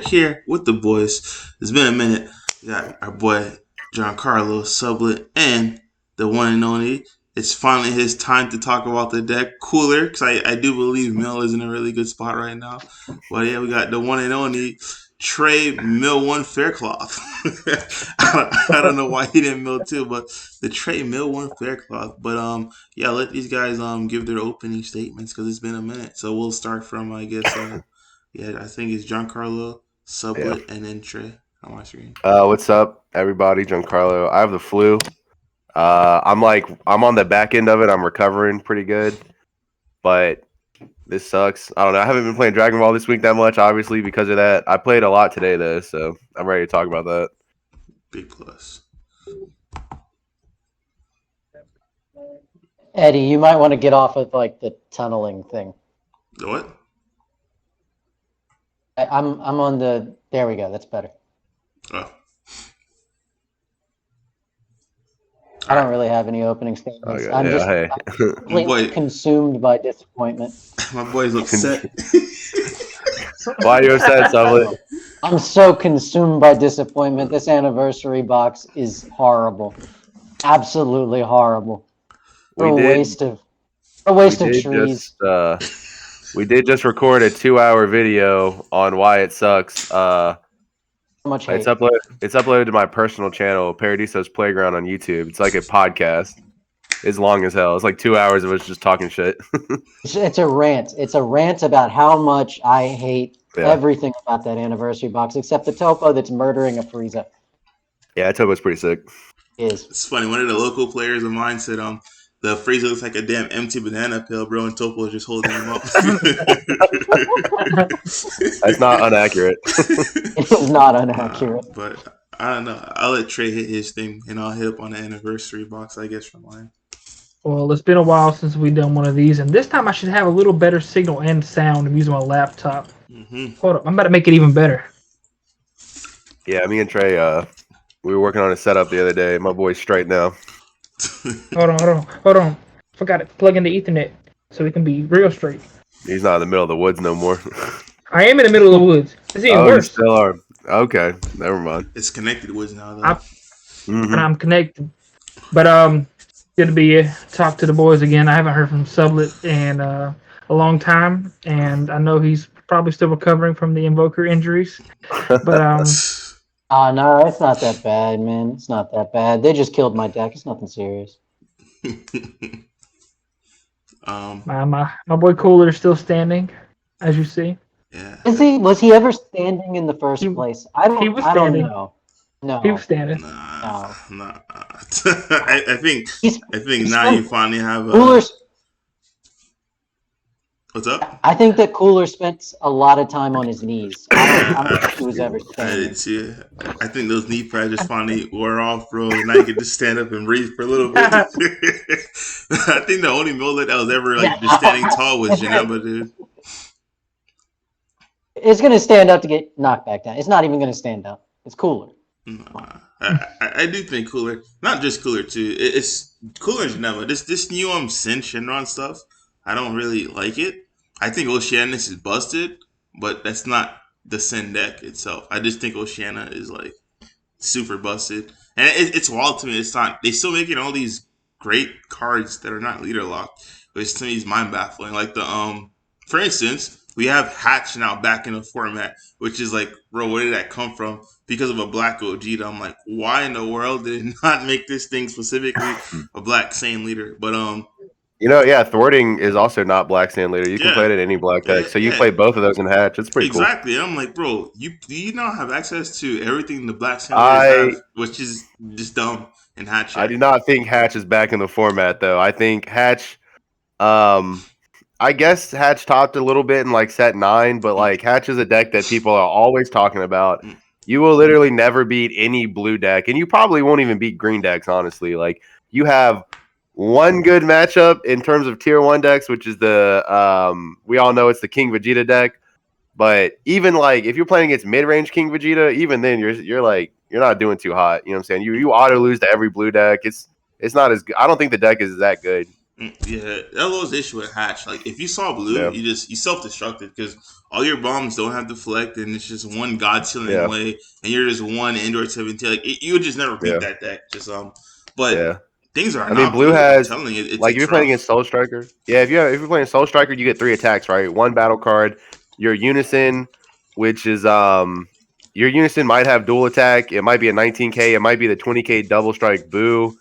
Here with the boys. It's been a minute. We got our boy Giancarlo, Sublett, and the one and only. It's finally his time to talk about the deck cooler because I do believe Mill is in a really good spot right now. But yeah, we got the one and only Trey Mill One Faircloth. I don't know why he didn't mill two, but the Trey Mill One Faircloth. But yeah, let these guys give their opening statements because it's been a minute. So we'll start from I guess yeah, I think it's Giancarlo, Yeah. Sublett, and then Trey on my screen. What's up, everybody? Giancarlo. I have the flu. I'm on the back end of it. I'm recovering pretty good, but this sucks. I don't know. I haven't been playing Dragon Ball this week that much, obviously, because of that. I played a lot today, though, so I'm ready to talk about that. Big plus. Eddie, you might want to get off of like the tunneling thing. The what? I'm on the. There we go. That's better. Oh. I don't really have any opening statements. Okay, I'm just hey. completely consumed by disappointment. My boy's upset. Why are you upset, Sublett? I'm so consumed by disappointment. This anniversary box is horrible. Absolutely horrible. A waste of trees. We did just record a 2-hour video on why it sucks. Much hate. It's uploaded to my personal channel, Paradiso's Playground on YouTube. It's like a podcast. It's long as hell. It's like 2 hours of us just talking shit. It's a rant. It's a rant about how much I hate everything about that anniversary box, except the topo that's murdering a Frieza. Yeah, that topo's pretty sick. It's funny. One of the local players of mine said, the Frieza looks like a damn empty banana peel, bro, and Topo is just holding him up. That's not inaccurate. It is not inaccurate. But I don't know. I'll let Trey hit his thing, and I'll hit up on the anniversary box, I guess, from mine. Well, it's been a while since we've done one of these, and this time I should have a little better signal and sound. I'm using my laptop. Mm-hmm. Hold up. I'm about to make it even better. Yeah, me and Trey, we were working on a setup the other day. My boy's straight now. Hold on. Forgot to plug in the Ethernet so we can be real straight. He's not in the middle of the woods no more. I am in the middle of the woods. It's even worse. You still are. Okay, never mind. It's connected woods now, though. And I'm connected. But good to be talk to the boys again. I haven't heard from Sublett in a long time, and I know he's probably still recovering from the Invoker injuries. But oh no, it's not that bad, man. It's not that bad. They just killed my deck. It's nothing serious. my boy Cooler is still standing, as you see. Yeah. Was he ever standing in the first place? I don't know. No. He was standing. Nah. I think now you finally have Cooler's. What's up? I think that Cooler spent a lot of time on his knees. I don't think he was ever standing. I didn't see it. I think those knee pads just finally wore off, bro. Now you can just stand up and breathe for a little bit. I think the only mullet that was ever just standing tall was Janeba, dude. It's gonna stand up to get knocked back down. It's not even gonna stand up. It's Cooler. I do think Cooler, not just Cooler too. It's Cooler Janeba. This new Sin Shinron stuff, I don't really like it. I think Oceanus is busted, but that's not the Sin deck itself. I just think Oceana is super busted, and it's wild to me. It's not. They still making all these great cards that are not leader locked, which to me is mind baffling. Like for instance, we have Hatch now back in the format, which is bro, where did that come from? Because of a black Gogeta. I'm like, why in the world did it not make this thing specifically a black Saiyan leader? But thwarting is also not black Saiyan leader. You can play it in any black deck. So you play both of those in Hatch. It's pretty cool. Exactly. And I'm like, bro, do you now have access to everything the black Saiyan have, which is just dumb in Hatch? I do not think Hatch is back in the format, though. I think Hatch, I guess Hatch topped a little bit in set 9, but Hatch is a deck that people are always talking about. You will literally never beat any blue deck, and you probably won't even beat green decks, honestly. You have one good matchup in terms of tier 1 decks, which is we all know it's the King Vegeta deck. But even if you're playing against mid-range King Vegeta, even then you're not doing too hot. You know what I'm saying? You auto lose to every blue deck. It's not as good. I don't think the deck is that good. Yeah, that was the issue with Hatch. Like, if you saw blue, Yeah. you self-destructed because all your bombs don't have deflect, and it's just one god sealing Yeah. away, and you're just one Android 17. Like, you would just never beat Yeah. that deck. But Yeah. things are I mean, not blue blue. I'm has telling you, like if it's you're playing rough. against Soul Striker. Yeah, if you're playing Soul Striker, you get 3 attacks, right? 1 battle card. Your Unison, which is your Unison might have dual attack. It might be a 19k. It might be the 20k double strike boo.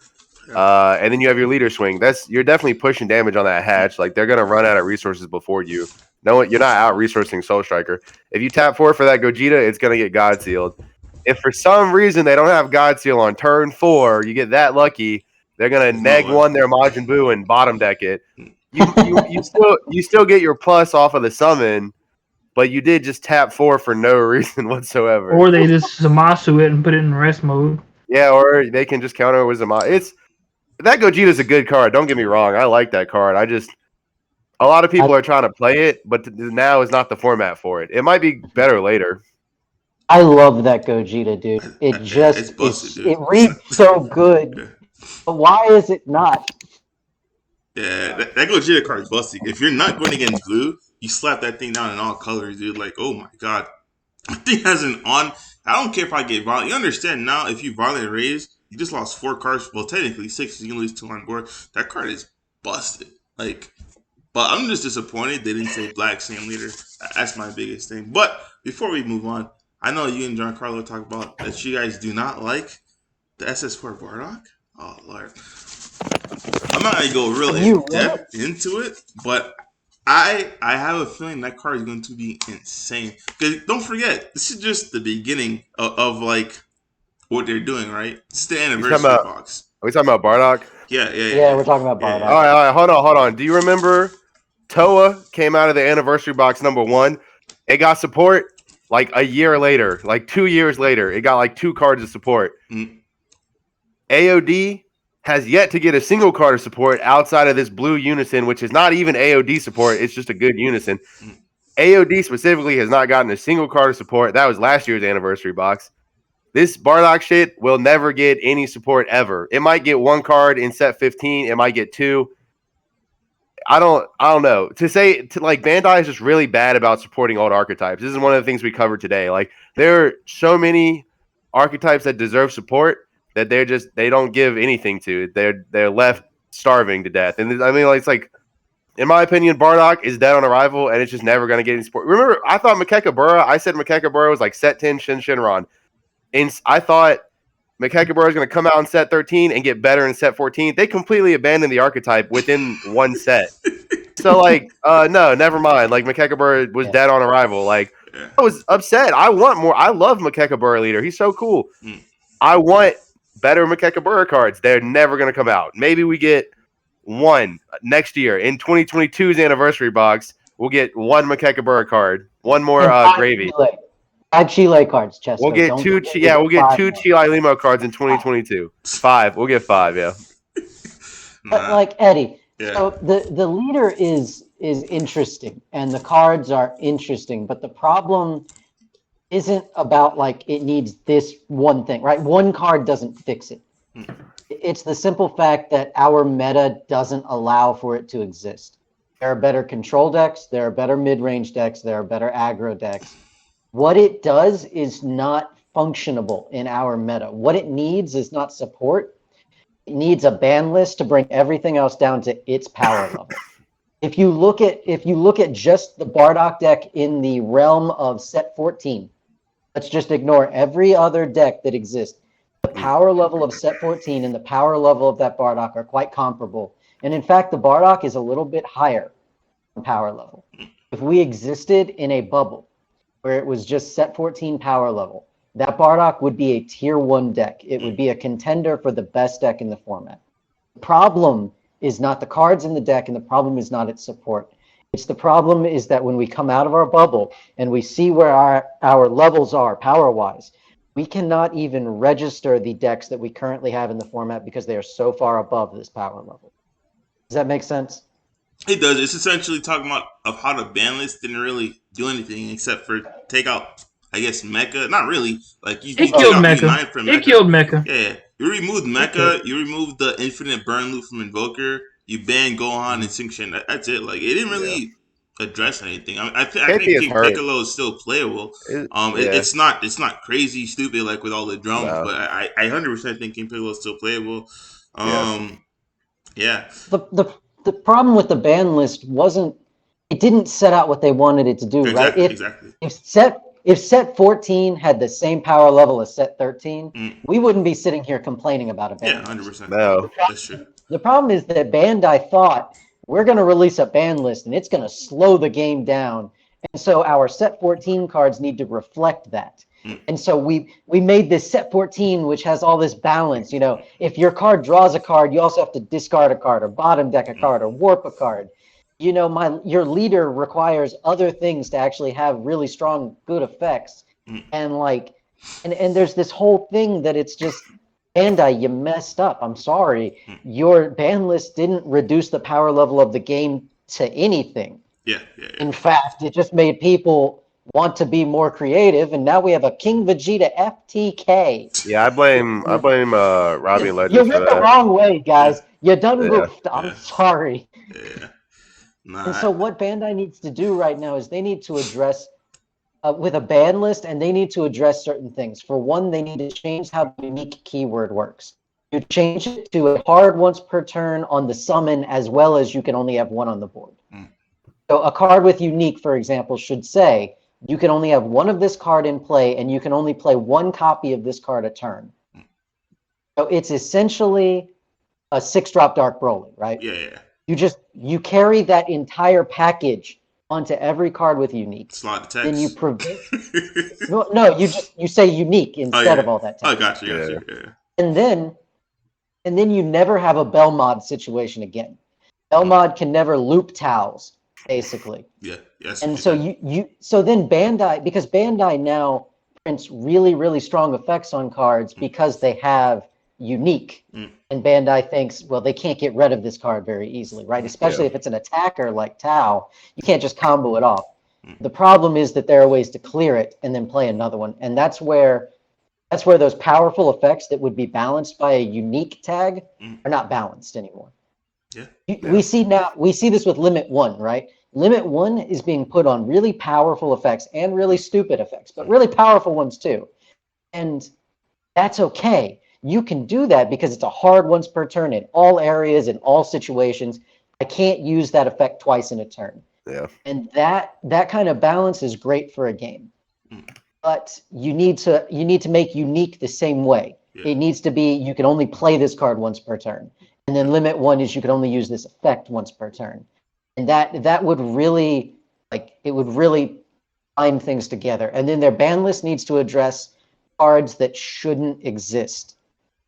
And then you have your leader swing. You're definitely pushing damage on that Hatch. Like they're gonna run out of resources before you. No, you're not out resourcing Soul Striker. If you tap 4 for that Gogeta, it's gonna get God Sealed. If for some reason they don't have God Seal on turn 4, you get that lucky, they're gonna There's no neg way. 1 their Majin Buu and bottom deck it. You still get your plus off of the summon, but you did just tap 4 for no reason whatsoever. Or they just Zamasu it and put it in rest mode. Yeah, or they can just counter it with Zamasu. That Gogeta's a good card. Don't get me wrong. I like that card. A lot of people are trying to play it, but now is not the format for it. It might be better later. I love that Gogeta, dude. It just it's busted, dude. it reads so good. But why is it not? Yeah, that Gogeta card is busted. If you're not going against blue, you slap that thing down in all colors, dude. Like, oh my god. That thing has an on. I don't care if I get violent. You understand now, if you violently raise, you just lost 4 cards. Well, technically 6, you can lose 2 on board. That card is busted. Like, but I'm just disappointed they didn't say Black Sand Leader. That's my biggest thing. But before we move on, I know you and Giancarlo talk about that you guys do not like the SS4 Bardock. Oh, Lord. I'm not going to go real in depth into it, but I have a feeling that card is going to be insane. Because don't forget, this is just the beginning of like what they're doing, right? It's the anniversary box. Are we talking about Bardock? Yeah, we're talking about Bardock. All right, hold on. Do you remember Toa came out of the anniversary box #1? It got support like a year later, like 2 years later. It got like 2 cards of support. AOD has yet to get a single card of support outside of this blue Unison, which is not even AOD support. It's just a good Unison. AOD specifically has not gotten a single card of support. That was last year's anniversary box. This Bardock shit will never get any support ever. It might get 1 card in set 15. It might get 2. I don't know. Like Bandai is just really bad about supporting old archetypes. This is one of the things we covered today. Like there are so many archetypes that deserve support that they don't give anything to. They're left starving to death. And I mean, like, it's like, in my opinion, Bardock is dead on arrival, and it's just never going to get any support. Remember, I thought Makekabura, I said Makekabura was like set 10 Shinron. And I thought Makekabura is going to come out in set 13 and get better in set 14. They completely abandoned the archetype within 1 set. So, like, no, never mind. Like, Makekabura was dead on arrival. Like, I was upset. I want more. I love Makekabura leader. He's so cool. I want better Makekabura cards. They're never going to come out. Maybe we get 1 next year. In 2022's anniversary box, we'll get 1 Makekabura card. 1 more gravy. 5 Chile cards, Chester. We'll get 2 we'll get 2 Chile Limo cards in 2022. 5. We'll get 5, yeah. But like Eddie, so the leader is interesting and the cards are interesting, but the problem isn't about like it needs this one thing, right? 1 card doesn't fix it. It's the simple fact that our meta doesn't allow for it to exist. There are better control decks, there are better mid-range decks, there are better aggro decks. What it does is not functionable in our meta. What it needs is not support. It needs a ban list to bring everything else down to its power level. If you look at just the Bardock deck in the realm of set 14, let's just ignore every other deck that exists. The power level of set 14 and the power level of that Bardock are quite comparable. And in fact, the Bardock is a little bit higher in power level. If we existed in a bubble where it was just set 14 power level, that Bardock would be a tier 1 deck. It would be a contender for the best deck in the format. The problem is not the cards in the deck, and the problem is not its support. The problem is that when we come out of our bubble and we see where our levels are power-wise, we cannot even register the decks that we currently have in the format because they are so far above this power level. Does that make sense? It does. It's essentially talking about of how the ban list didn't really do anything except for take out, I guess, Mecha. Not really. Like you killed Mecha. It killed Mecha. Yeah. You removed Mecha. You removed the infinite burn loop from Invoker. you ban Gohan and Sing Shin. That's it. Like it didn't really address anything. I KP think is King hurt. Piccolo is still playable. Yeah. It's not crazy stupid like with all the drums, No. but I 100% think King Piccolo is still playable. Yeah. Yeah. The problem with the ban list wasn't, it didn't set out what they wanted it to do, right? Exactly. If set 14 had the same power level as set 13, we wouldn't be sitting here complaining about a ban. Yeah, 100%. No. That's true. The problem is that Bandai thought we're going to release a ban list and it's going to slow the game down. And so our set 14 cards need to reflect that. And so we made this set 14, which has all this balance. You know, if your card draws a card, you also have to discard a card or bottom deck a card or warp a card. You know, your leader requires other things to actually have really strong, good effects. And like, and there's this whole thing that it's just, Bandai, you messed up. I'm sorry. Your ban list didn't reduce the power level of the game to anything. Yeah. In fact, it just made people want to be more creative, and now we have a King Vegeta FTK. Yeah, I blame Robbie and Legends You for went the that. wrong way, guys. You done goofed. I'm sorry. Yeah. And so what Bandai needs to do right now is they need to address with a ban list, and they need to address certain things. For one, they need to change how the unique keyword works. You change it to a card once per turn on the summon, as well as you can only have one on the board. So a card with unique, for example, should say, you can only have one of this card in play, and you can only play one copy of this card a turn. So it's essentially a 6-drop Dark Broly, right? Yeah. You carry that entire package onto every card with unique. Slot the text. Then you prevent. no, you say unique instead of all that text. Oh, got you. Yeah. And then you never have a Belmod situation again. Belmod can never loop towels, basically. Yeah. Yes. And so so then Bandai, because Bandai now prints really, really strong effects on cards because they have unique. And Bandai thinks, well, they can't get rid of this card very easily, right? Especially if it's an attacker like Tau, you can't just combo it off. The problem is that there are ways to clear it and then play another one. And that's where those powerful effects that would be balanced by a unique tag are not balanced anymore. We see this with Limit 1, right? Limit 1 is being put on really powerful effects and really stupid effects, but really powerful ones too. And that's okay. You can do that because it's a hard once per turn in all areas, in all situations. I can't use that effect twice in a turn. Yeah. And that kind of balance is great for a game. But you need to make unique the same way. It needs to be, you can only play this card once per turn. And then Limit 1 is you can only use this effect once per turn. And that would really, it would really bind things together. And then their ban list needs to address cards that shouldn't exist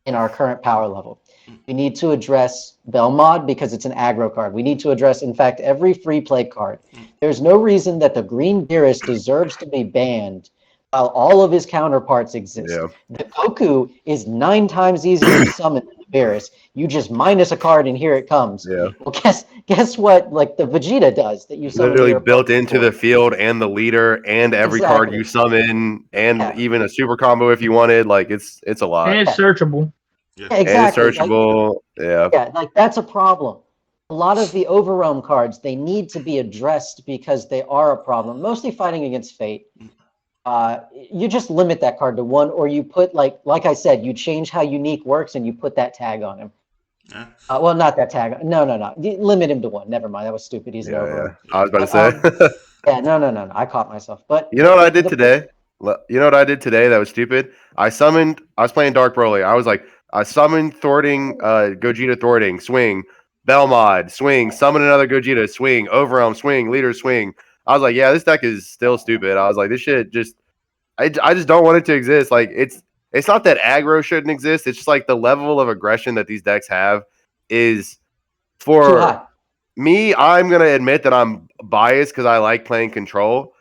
in our current power level. We need to address Belmod because it's an aggro card. We need to address, in fact, every free play card. There's no reason that the Green Beerus deserves to be banned while all of his counterparts exist. Yeah. The Goku is 9 times easier to summon than the Beerus. You just minus a card and here it comes. Yeah. Well, guess what? Like the Vegeta does that you summon. Literally built into the field and the leader and every card you summon and even a super combo if you wanted. Like it's a lot. And it's searchable. Yeah, exactly. And it's searchable. Yeah, like that's a problem. A lot of the Overrealm cards, they need to be addressed because they are a problem. Mostly fighting against Fate. You just limit that card to 1, or you put like I said, you change how unique works and you put that tag on him. Well, not that tag. No. Limit him to 1. Never mind. That was stupid. He's over. I was about to say. Yeah, no. I caught myself. But you know what I did today? You know what I did today that was stupid? I was playing Dark Broly. I summoned thwarting, Gogeta thwarting, swing, Belmod, swing, summon another Gogeta, swing, Overrealm, swing, leader, swing. I was like, yeah, this deck is still stupid. I was like, this shit I just don't want it to exist. Like, it's not that aggro shouldn't exist. It's just like the level of aggression that these decks have is for me. I'm going to admit that I'm biased because I like playing control.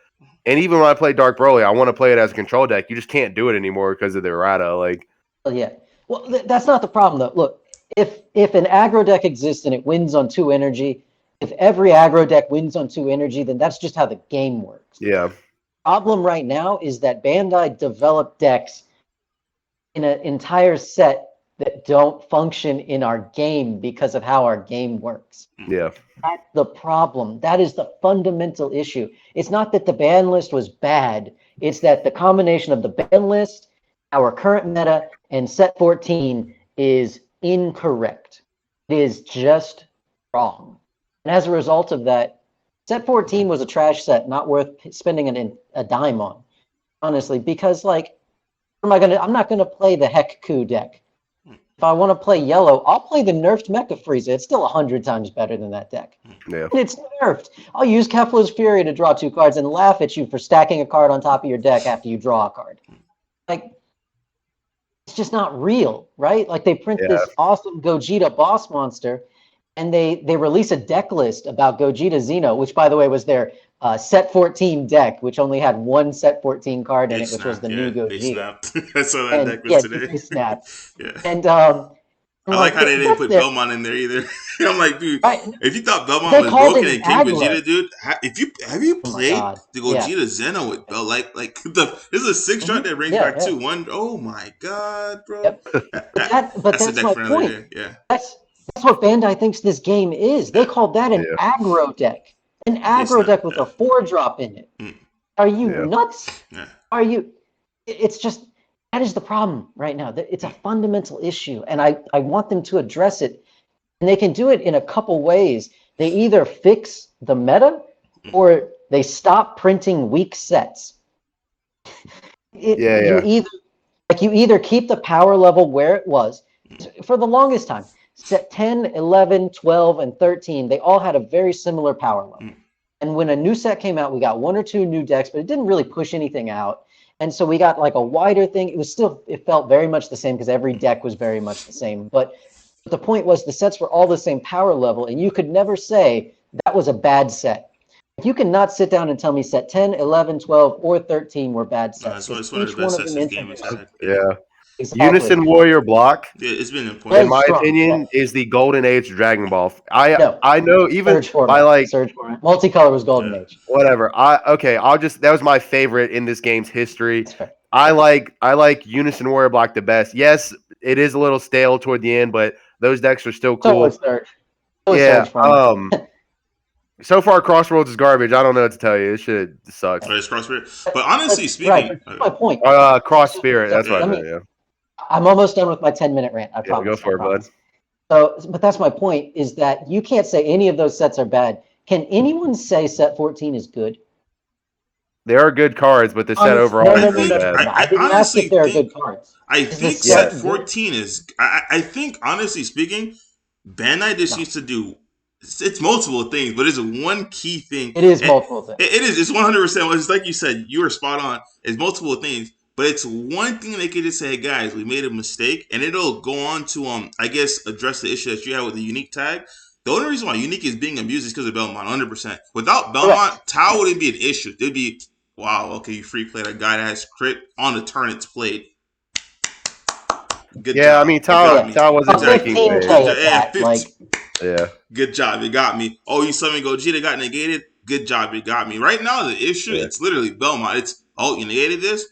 And even when I play Dark Broly, I want to play it as a control deck. You just can't do it anymore because of the errata. Like, yeah. Well, that's not the problem, though. Look, if an aggro deck exists and it wins on 2 energy, if every aggro deck wins on 2 energy, then that's just how the game works. Yeah. Problem right now is that Bandai developed decks in an entire set that don't function in our game because of how our game works. Yeah. That's the problem. That is the fundamental issue. It's not that the ban list was bad. It's that the combination of the ban list, our current meta, and set 14 is incorrect. It is just wrong. And as a result of that, set 14 was a trash set, not worth spending a dime on, honestly, because like, I'm not gonna play the Heck Coup deck. If I want to play yellow, I'll play the nerfed Mecha Frieza. It's still 100 times better than that deck. Yeah. And it's nerfed. I'll use Kefla's Fury to draw 2 cards and laugh at you for stacking a card on top of your deck after you draw a card. Like, it's just not real, right? Like, they print this awesome Gogeta boss monster, and they release a deck list about Gogeta Xeno, which, by the way, was their set 14 deck, which only had one set 14 card in it, which was the new Gogeta. They snapped. I saw that deck was today. They snapped. Yeah. And I like how they didn't put Belmont in there either. I'm like, dude, if you thought Belmont was broken in King Vegeta, dude, have you played the Gogeta Xeno with Bell? Like this is a 6-drop that brings back 2/1. Oh my god, bro. Yep. But that's my point. Yeah. That's what Bandai thinks this game is. They called that an aggro deck. An aggro deck with a 4-drop in it. Are you nuts? Yeah. Are you? It's just, that is the problem right now. It's a fundamental issue, and I want them to address it. And they can do it in a couple ways. They either fix the meta, or they stop printing weak sets. You either keep the power level where it was. For the longest time, set 10, 11, 12, and 13, they all had a very similar power level. And when a new set came out, we got 1 or 2 new decks, but it didn't really push anything out. And so we got like a wider thing. It felt very much the same because every deck was very much the same. But the point was the sets were all the same power level, and you could never say that was a bad set. You cannot sit down and tell me set 10, 11, 12, or 13 were bad sets. That's one of the best sets in the game. Exactly. Unison Warrior Block, it's been important. in my opinion, is the golden age Dragon Ball. I know even by like Surge format. Multicolor was golden age. Whatever. That was my favorite in this game's history. I like Unison Warrior Block the best. Yes, it is a little stale toward the end, but those decks are still cool. So far, Crossroads is garbage. I don't know what to tell you. This shit sucks. It's Cross Spirit. But honestly speaking, that's my point. Cross Spirit. That's what I meant. Yeah. I'm almost done with my 10-minute rant. I promise. Go for it, bud. So, but that's my point, is that you can't say any of those sets are bad. Can anyone say set 14 is good? There are good cards, but the set overall is bad. I didn't ask if there are good cards. I think set 14 is. I think, honestly speaking, Bandai just needs to do. It's multiple things, but it's one key thing. It is multiple things. It is. It's 100%. It's like you said. You were spot on. It's multiple things. But it's one thing they could just say, hey guys, we made a mistake, and it'll go on to I guess address the issue that you have with the unique tag. The only reason why unique is being abused is because of Belmont, 100%. Without Belmont, Tau wouldn't be an issue. It'd be, wow, okay, you free played a guy that has crit on the turn it's played. Good job. I mean Tau wasn't breaking. Good job, you got me. Oh, you suddenly Gogeta got negated. Good job, you got me. Right now, the issue it's literally Belmont. It's you negated this.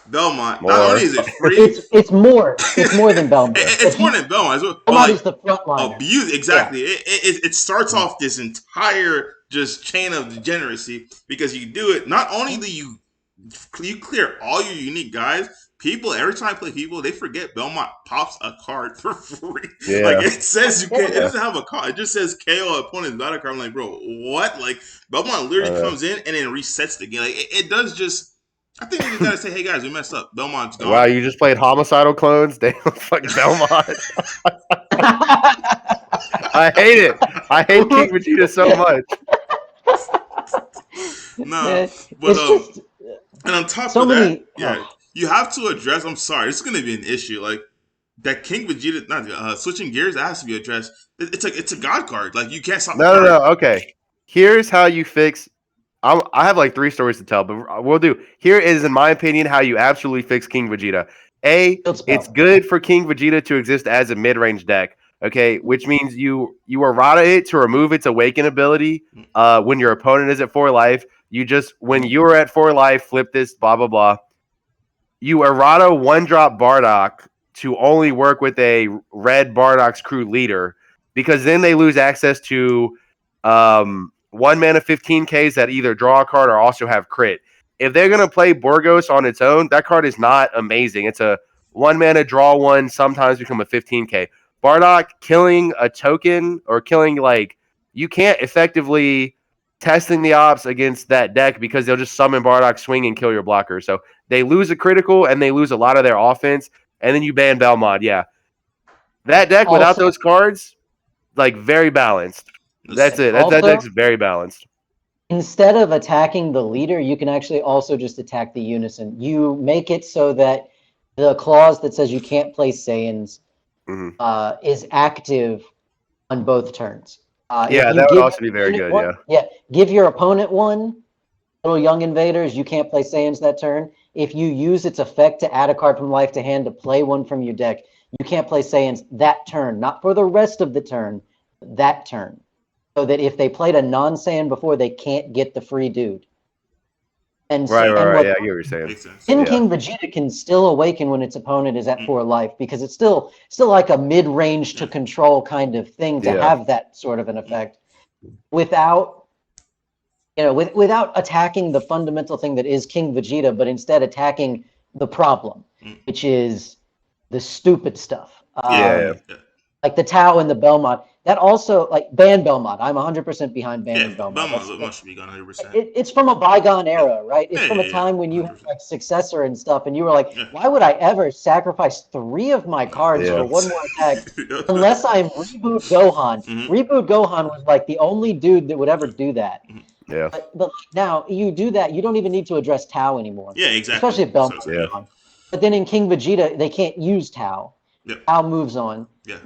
Belmont. Not only is it free, it's more. It's more than Belmont. It's more than Belmont. Belmont is the front line. Abuse exactly. Yeah. It starts off this entire just chain of degeneracy because you do it. Not only do you clear all your unique guys. People every time I play people, they forget Belmont pops a card for free. Yeah. Like it says you can. It doesn't have a card. It just says KO opponent's battle card. I'm like, bro, what? Like Belmont literally comes in and then resets the game. Like it does just. I think we just gotta say, hey guys, we messed up. Belmont's gone. Wow, you just played homicidal clones? Damn, fucking Belmont. I hate it. I hate King Vegeta so much. No, but and on top of that, you have to address. I'm sorry, it's gonna be an issue. Like that King Vegeta, not switching gears, that has to be addressed. It's a god card. Like you can't stop. No. Okay, here's how you fix. I have like 3 stories to tell, but we'll do. Here is, in my opinion, how you absolutely fix King Vegeta. It's good for King Vegeta to exist as a mid-range deck, okay? Which means you errata it to remove its awaken ability when your opponent is at 4 life. When you are at 4 life, flip this, blah, blah, blah. You errata 1-drop Bardock to only work with a red Bardock's crew leader, because then they lose access to 1 mana 15Ks that either draw a card or also have crit. If they're going to play Borgos on its own, that card is not amazing. It's a 1 mana draw one, sometimes become a 15K. Bardock killing a token or killing, like, you can't effectively testing the ops against that deck because they'll just summon Bardock, swing, and kill your blocker. So they lose a critical and they lose a lot of their offense, and then you ban Belmont. Yeah. That deck without those cards, like, very balanced. That's it. That deck's very balanced. Instead of attacking the leader, you can actually also just attack the unison. You make it so that the clause that says you can't play Saiyans is active on both turns. That would also be very good. Give your opponent one, little young invaders. You can't play Saiyans that turn. If you use its effect to add a card from life to hand to play one from your deck, you can't play Saiyans that turn, not for the rest of the turn, that turn. So that if they played a non-Saiyan before, they can't get the free dude. And right. Yeah, I get what you're saying. King Vegeta can still awaken when its opponent is at 4 life, because it's still like a mid-range to control kind of thing to have that sort of an effect, without attacking the fundamental thing that is King Vegeta, but instead attacking the problem, which is the stupid stuff. Like the Tau and the Belmont. That also, like, ban Belmont. I'm 100% behind banning Belmont. Belmont must be gone 100%. It's from a bygone era, right? It's from a time when you had, like, Successor and stuff, and you were like, why would I ever sacrifice 3 of my cards for 1 more attack unless I'm Reboot Gohan? Reboot Gohan was, like, the only dude that would ever do that. Yeah. But now you do that, you don't even need to address Tau anymore. Yeah, exactly. Especially if Belmont's gone. But then in King Vegeta, they can't use Tau. Tau moves on. Yeah.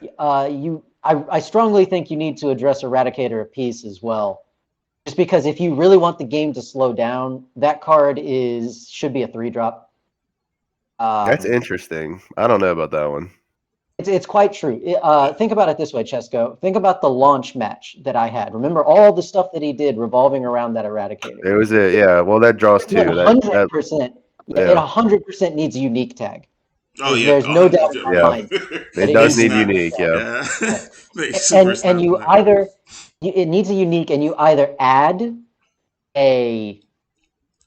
I strongly think you need to address Eradicator of Peace as well. Just because if you really want the game to slow down, that card should be a 3-drop. That's interesting. I don't know about that one. It's quite true. Think about it this way, Chesko. Think about the launch match that I had. Remember all the stuff that he did revolving around that Eradicator. It was well, that draws 2. 100%. It 100% needs a unique tag. Oh yeah, there's no doubt in my mind. It does need unique, And you either it needs a unique, and you either add a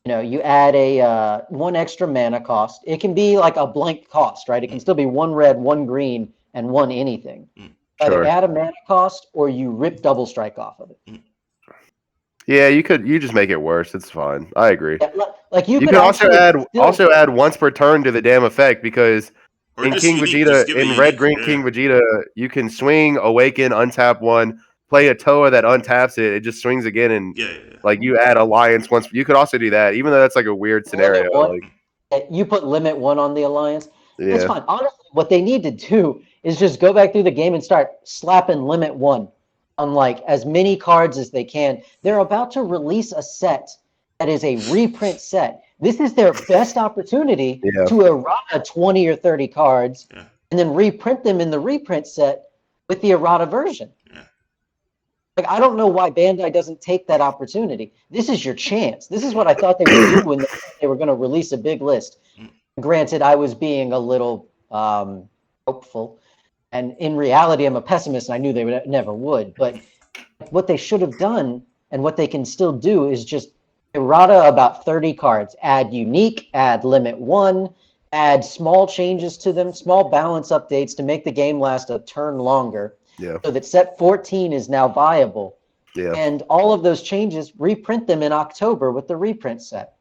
1 extra mana cost. It can be like a blank cost, right? It can still be 1 red, 1 green, and 1 anything. Either add a mana cost or you rip double strike off of it. Yeah, you just make it worse. It's fine. I agree. Yeah, like you could also add once per turn to the damn effect, because in King Vegeta, in red green King Vegeta, you can swing, awaken, untap 1, play a Toa that untaps it. It just swings again, and like you add Alliance once. You could also do that, even though that's like a weird scenario. You put limit 1 on the Alliance. It's fine. Honestly, what they need to do is just go back through the game and start slapping limit 1 on, like, as many cards as they can. They're about to release a set that is a reprint set. This is their best opportunity to errata 20 or 30 cards and then reprint them in the reprint set with the errata version. Like, I don't know why Bandai doesn't take that opportunity. This is your chance. This is what I thought they would do when they were going to release a big list. Granted, I was being a little hopeful. And in reality, I'm a pessimist, and I knew they never would. But what they should have done, and what they can still do, is just errata about 30 cards. Add unique, add limit 1, add small changes to them, small balance updates to make the game last a turn longer. So that set 14 is now viable. And all of those changes, reprint them in October with the reprint set.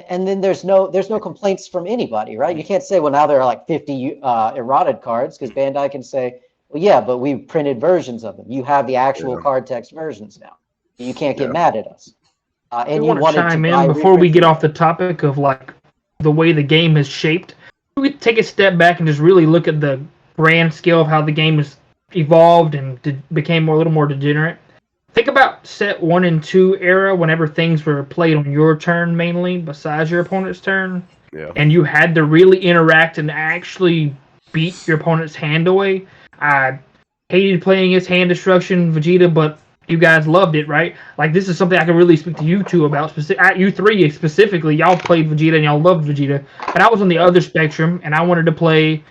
And then there's no complaints from anybody, right? You can't say, well, now there are like 50 errated cards, because Bandai can say, well, yeah, but we printed versions of them. You have the actual card text versions now. You can't get mad at us. And you want to chime in before we get off the topic of, like, the way the game has shaped. We take a step back and just really look at the grand scale of how the game has evolved and became a little more degenerate. Think about set 1 and 2 era, whenever things were played on your turn mainly, besides your opponent's turn. And you had to really interact and actually beat your opponent's hand away. I hated playing his hand destruction Vegeta, but you guys loved it, right? Like, this is something I can really speak to you two about. At you 3 specifically, y'all played Vegeta and y'all loved Vegeta. But I was on the other spectrum, and I wanted to play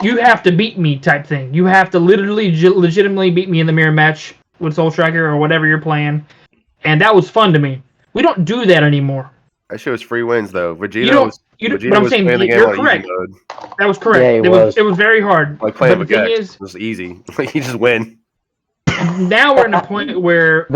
you have to beat me type thing. You have to literally legitimately beat me in the mirror match with Soul Striker or whatever you're playing, and that was fun to me. We don't do that anymore. That shit was free wins though. Vegeta but I'm saying you're correct. That was correct. Yeah, it was very hard. Like playing but the thing is, it was easy. Like you just win. Now we're in a point where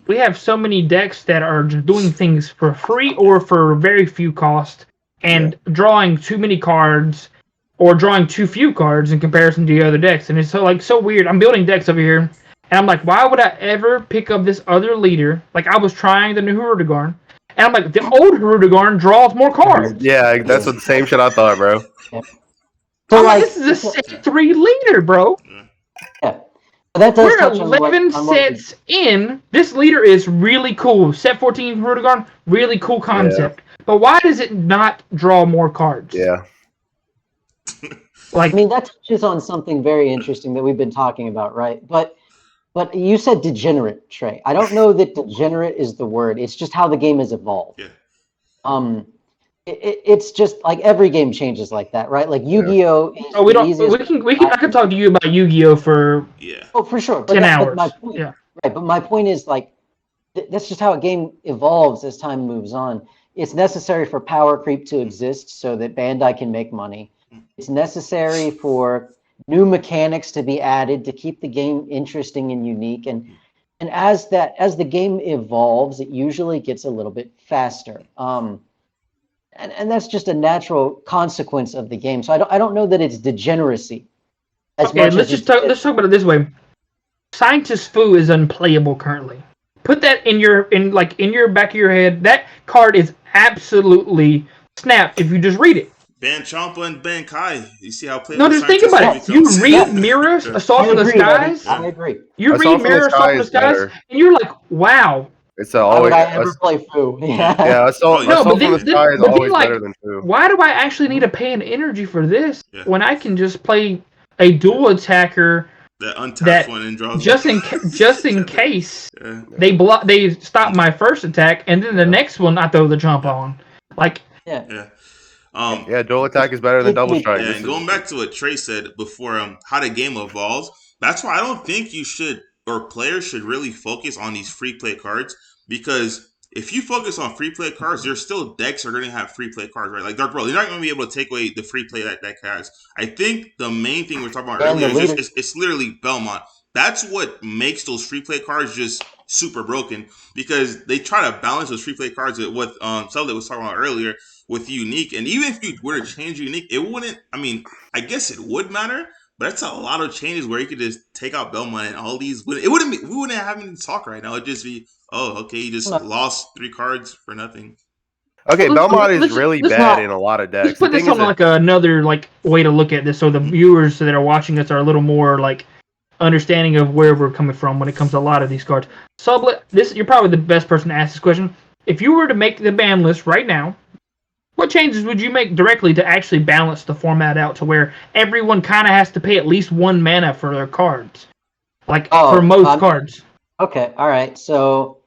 we have so many decks that are just doing things for free or for very few cost, and drawing too many cards or drawing too few cards in comparison to the other decks, and it's so weird. I'm building decks over here, and I'm like, why would I ever pick up this other leader? Like I was trying the new Hirudegarn, and I'm like, the old Hirudegarn draws more cards. Yeah, that's the same shit I thought, bro. So this is a set 3 leader, bro. Yeah. That does We're 11 sets in. This leader is really cool. Set 14 Hirudegarn, really cool concept. Yeah. But why does it not draw more cards? Yeah. I mean, that touches on something very interesting that we've been talking about, right? But you said degenerate, Trey. I don't know that degenerate is the word. It's just how the game has evolved. Yeah. It's just like every game changes like that, right? Like Yu-Gi-Oh! Oh, we don't. I can talk to you about Yu-Gi-Oh! For for sure. 10 hours. But but my point is like that's just how a game evolves as time moves on. It's necessary for power creep to exist so that Bandai can make money. It's necessary for new mechanics to be added to keep the game interesting and unique. And as the game evolves, it usually gets a little bit faster. And that's just a natural consequence of the game. So I don't know that it's degeneracy. Let's talk about it this way. Scientist Fu is unplayable currently. Put that in your back of your head. That card is absolutely snapped if you just read it. Ban Champa and Ban Kai. You see how playable. No, just think about it. You read Mirror Assault from the Skies. I agree. You read Mirror Assault from the Skies, and you're like, wow. It's always. Why would I ever play Fu? Yeah, Assault from the Sky is always better than Fu. Why do I actually need to pay an energy for this when I can just play a dual attacker? That untapped one and draws just in case they stop my first attack, and then the next one I throw the jump on. Dual attack is better than double strike. Yeah, and going back to what Trey said before, how the game evolves. That's why I don't think you should or players should really focus on these free play cards, because if you focus on free play cards, there's still decks are going to have free play cards, right? Like Dark World, you're not going to be able to take away the free play that deck has. I think the main thing we were talking about earlier is it's literally Belmont. That's what makes those free play cards just super broken, because they try to balance those free play cards with what Sublett was talking about earlier with Unique. And even if you were to change Unique, it wouldn't, I mean, I guess it would matter, but that's a lot of changes where you could just take out Belmont and all these. We wouldn't have any talk right now. It'd just be, you just lost 3 cards for nothing. Okay, Belmont is really bad in a lot of decks. Let's put this on another way to look at this, so the viewers that are watching us are a little more understanding of where we're coming from when it comes to a lot of these cards. Sublett, you're probably the best person to ask this question. If you were to make the ban list right now, what changes would you make directly to actually balance the format out to where everyone kind of has to pay at least 1 mana for their cards? For most cards. Okay, all right. So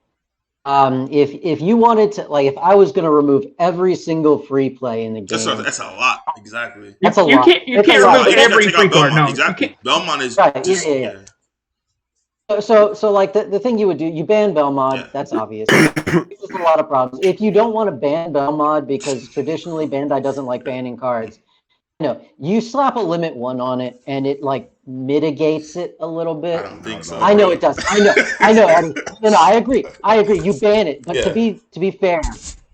if you wanted to, if I was going to remove every single free play in the game. That's a lot. Exactly. That's a lot. You can't remove every free card. No, exactly. Belmont is right. Yeah. So the thing you would do, you ban Belmont. That's obvious. There's a lot of problems. If you don't want to ban Belmont because traditionally Bandai doesn't like banning cards, you slap a limit 1 on it and it mitigates it a little bit. I don't think so. I know it does. I know, Eddie. No, I agree. You ban it, but to be fair,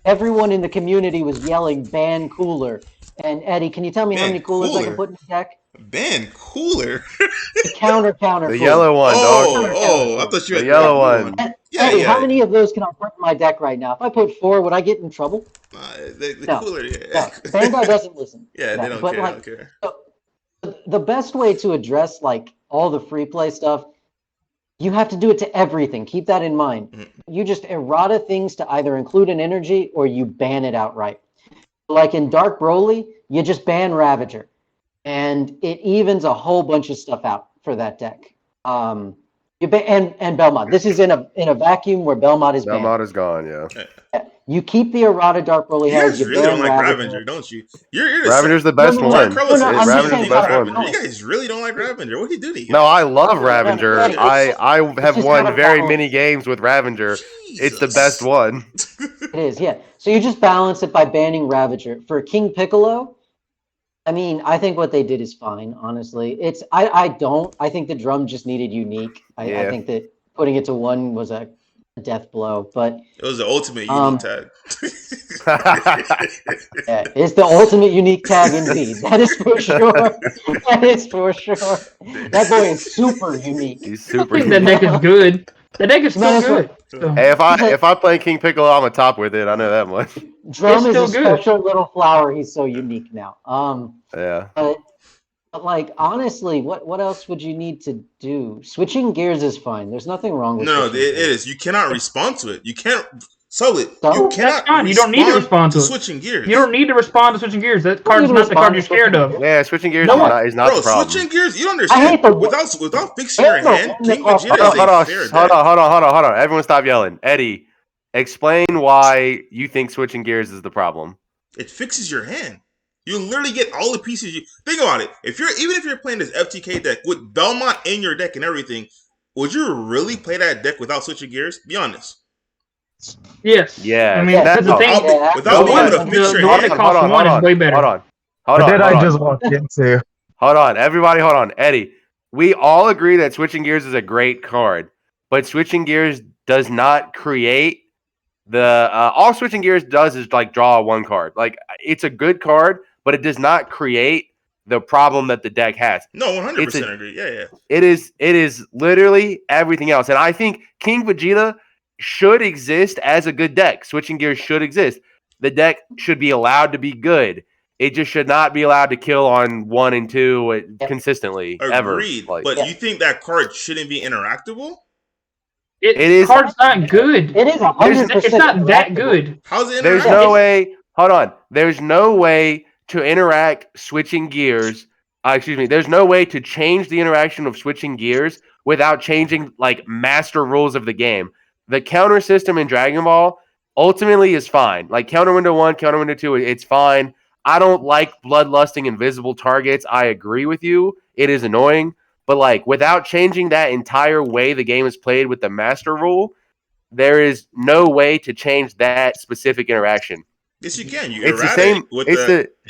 everyone in the community was yelling ban Cooler. And Eddie, can you tell me how many coolers I can put in the deck? Ban Cooler. The counter. The yellow one. I thought you had the yellow one. Eddie, how many of those can I put in my deck right now? If I put 4, would I get in trouble? The Cooler. No. Bandai doesn't listen. Yeah, they don't care. So, the best way to address all the free play stuff, you have to do it to everything. Keep that in mind. Mm-hmm. You just errata things to either include an energy or you ban it outright. Like in Dark Broly, you just ban Ravager, and it evens a whole bunch of stuff out for that deck. You ban and Belmont. This is in a vacuum where Belmont is banned. Belmont is gone. Yeah. You keep the errata Dark Broly You has. guys You really don't ban like Ravager. Ravager, don't you? You're Ravager's the best one. Giancarlo said I'm just Ravager's saying the best how one. to You guys really don't like Ravager. What did he do to you? No, I love No, Ravager. Eddie, I have just how won to very balance many it. games with Ravager. It's the Jesus. best one. It is, yeah. So you just balance it by banning Ravager. For King Piccolo, I mean, I think what they did is fine, honestly. I think the drum just needed unique. I Yeah. think that putting it to 1 was a death blow, but It was the ultimate unique tag. yeah, it's the ultimate unique tag indeed. That is for sure. That is for sure. That boy is super unique. He's I super think that unique. deck is good. The deck is still good. So, Hey, if I play King Piccolo, I'm a top with it. I know that much. Drum is still a good. special little flower. He's so unique now. Yeah. But like honestly, what else would you need to do? Switching gears is fine. There's nothing wrong with No, it switching gears. is. You cannot respond to it. You can't. Sublett, So? you cannot. That's fine. You don't need to respond to it. switching gears. You don't need to respond to switching gears. That card's need to not the card respond you're to scared switching of. Yeah, switching gears No, is not Bro, the problem. switching gears. You don't I hate understand. Without fixing your hand, King Vegeta is a fair deck. Hold on. Everyone stop yelling. Eddie, explain why you think switching gears is the problem. It fixes your hand. You literally get all the pieces. Think about it. Even if you're playing this FTK deck with Belmont in your deck and everything, would you really play that deck without switching gears? Be honest. Yes. Yeah. I mean, that's the thing. Without being able to fix your The one hand. that costs 1 is way better. Hold on. What did I just walk into? Hold on. Everybody hold on. Eddie, we all agree that switching gears is a great card, but switching gears does not create all switching gears does is like draw 1 card. Like it's a good card, but it does not create the problem that the deck has. No, 100% agree. Yeah. It is literally everything else. And I think King Vegeta should exist as a good deck. Switching gears should exist. The deck should be allowed to be good. It just should not be allowed to kill on 1 and 2 consistently. Agreed. Ever. But you think that card shouldn't be interactable? It is. The card's not good. It is 100%. It's not that good. How's it interactable? There's no way. Hold on. There's no way to interact switching gears. There's no way to change the interaction of switching gears without changing like master rules of the game. The counter system in Dragon Ball ultimately is fine. Like counter window 1, counter window 2, it's fine. I don't like bloodlusting invisible targets. I agree with you. It is annoying. But like without changing that entire way the game is played with the master rule, there is no way to change that specific interaction. Yes, you can. It's the same.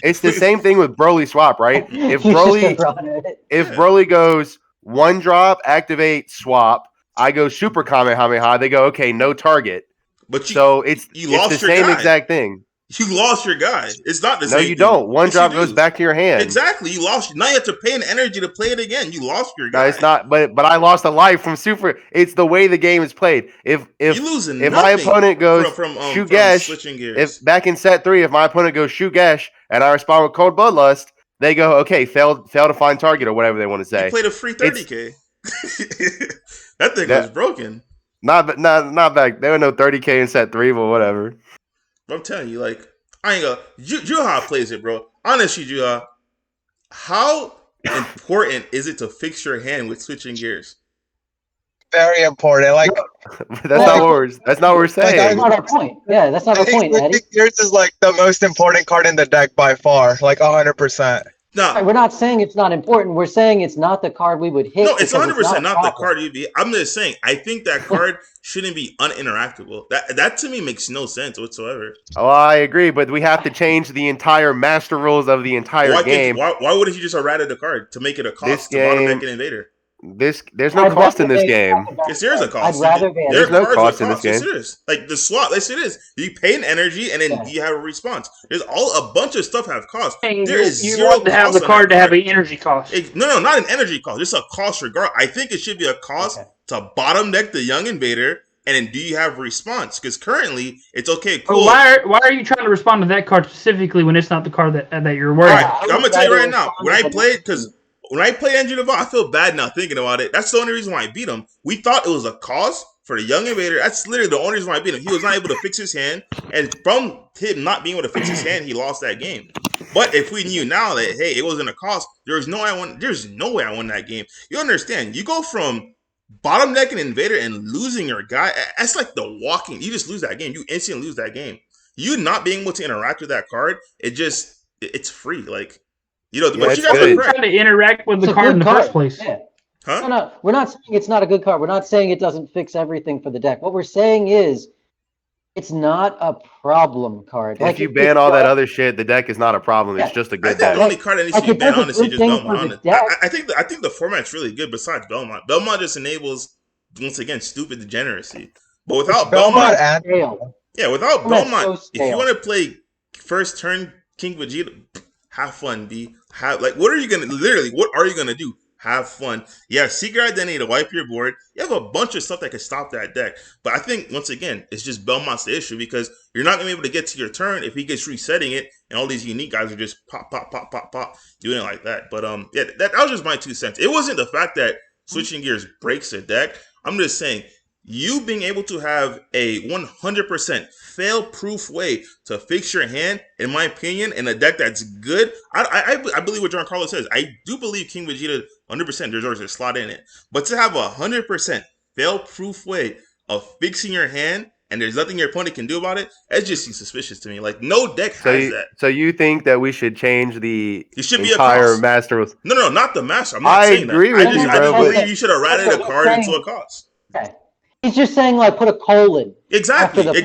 It's the same thing with Broly swap, right? If Broly goes 1 drop, activate, swap, I go super Kamehameha. They go, okay, no target. But it's the same exact thing. You lost your guy. It's not the same. No, you don't. 1 drop goes back to your hand. Exactly. You lost. Now you have to pay an energy to play it again. You lost your guy. No, it's not. But I lost a life from super. It's the way the game is played. If my opponent goes shoot Gesh, if back in set 3, if my opponent goes shoot Gesh and I respond with cold bloodlust, they go okay, fail to find target or whatever they want to say. You played a free 30K. That thing was broken. Not back. There were no 30K in set 3, but whatever. I'm telling you, like, I ain't gonna. Juha plays it, bro. Honestly, Juha, how important is it to fix your hand with switching gears? Very important. Like that's not what we're saying. That's not our point. Yeah, that's not our point, Eddie. Switching gears is like the most important card in the deck by far, like 100%. No, we're not saying it's not important. We're saying it's not the card we would hit. No, it's 100% not the card you'd be. I'm just saying, I think that card shouldn't be uninteractable. That to me makes no sense whatsoever. Oh, I agree, but we have to change the entire master rules of the entire game. Why wouldn't you just errata the card to make it a cost to bottom deck an invader? There's no cost in this game. Yes, there is a cost. There's no cost in this game. Yes, it is. Like the swap, yes, it is. You pay an energy and then you have a response. There's a bunch of stuff have cost. There is zero want to have the card to have an energy cost. No, not an energy cost. Just a cost regard. I think it should be a cost to bottom deck the young invader. And then do you have a response? Because currently it's okay, cool. Why are you trying to respond to that card specifically when it's not the card that you're worried about? I'm gonna tell you right now. When I played Andrew Devon, I feel bad now thinking about it. That's the only reason why I beat him. We thought it was a cause for the young invader. That's literally the only reason why I beat him. He was not able to fix his hand, and from him not being able to fix his hand, he lost that game. But if we knew now that hey, it wasn't a cause, there's no way I won that game. You understand? You go from bottom decking Invader and losing your guy, that's like the walking. You just lose that game. You instantly lose that game. You not being able to interact with that card, it's free. Like, but you guys are correct. Trying to interact with the card in the first place. Yeah. Huh? No, we're not saying it's not a good card. We're not saying it doesn't fix everything for the deck. What we're saying is it's not a problem card. If you ban all that other shit, the deck is not a problem. It's just a good deck. The only card that needs to be banned, honestly, is just Belmont. I think the format's really good besides Belmont. Belmont just enables, once again, stupid degeneracy. But without Belmont, without Belmont, if you want to play first turn King Vegeta, have fun, B. What are you gonna do? Have fun. Yeah, Secret Identity to wipe your board. You have a bunch of stuff that can stop that deck. But I think, once again, it's just Belmont's the issue because you're not going to be able to get to your turn if he gets resetting it and all these unique guys are just pop, doing it like that. But that was just my 2 cents. It wasn't the fact that switching gears breaks a deck. I'm just saying, you being able to have a 100% fail-proof way to fix your hand, in my opinion, in a deck that's good, I believe what Giancarlo says. I do believe King Vegeta 100% deserves a slot in it. But to have a 100% fail-proof way of fixing your hand and there's nothing your opponent can do about it, that just seems suspicious to me. Like, no deck has that. So you think that we should change the entire master rules? No, not the master. I'm not saying that. I agree with you, bro. I just believe you should have ratted a card into a cost. Okay. He's just saying, put a colon. Exactly. Imagine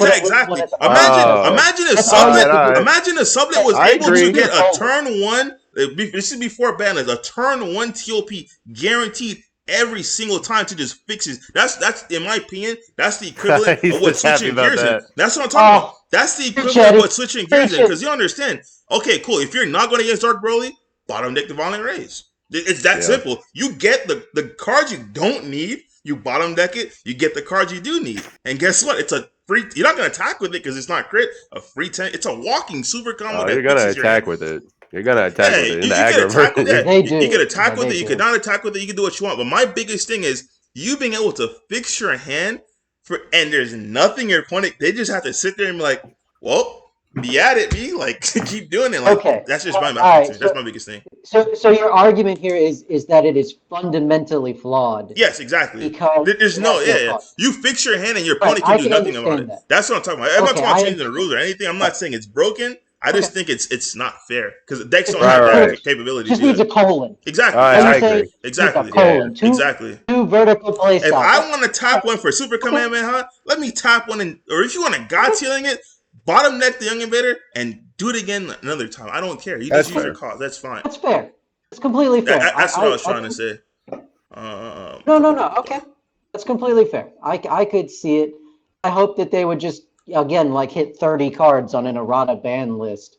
if Sublett was able to get a turn 1. This is before ban. A turn 1 TOP guaranteed every single time to just fix it. That's in my opinion, that's the equivalent of what switching gears in. That's what I'm talking about. That's the equivalent of what switching gears in. Because you understand. Okay, cool. If you're not going against Dark Broly, bottom deck the Violent Rays. It's that simple. You get the cards you don't need. You bottom deck it, you get the cards you do need. And guess what? It's a free. You're not going to attack with it because it's not crit. A free 10. It's a walking super combo. You're going to attack with it. You're going to attack with it. In the aggro version. You can attack with it. You can not attack with it. You can do what you want. But my biggest thing is you being able to fix your hand and there's nothing your opponent. They just have to sit there and be like, well, be at it, be like keep doing it. Like, okay, that's just my that's my biggest thing. So your argument here is that it is fundamentally flawed. Yes, exactly. Because there's you fix your hand and your opponent can do nothing about it. That's what I'm talking about. I'm not talking about changing the rules or anything. I'm not saying it's broken. I just think it's not fair because the decks don't have that capability. Just needs a colon. Exactly. I agree. Exactly. Exactly. Two vertical play styles. If I want to tap one for Super Kamehameha, let me tap one, or if you want to God sealing it, bottom deck the Young Invader and do it again another time. I don't care. You just use your cause. That's fine. That's fair. It's completely fair. That's what I was trying to say. No. Okay. That's completely fair. I could see it. I hope that they would just, again, hit 30 cards on an errata ban list.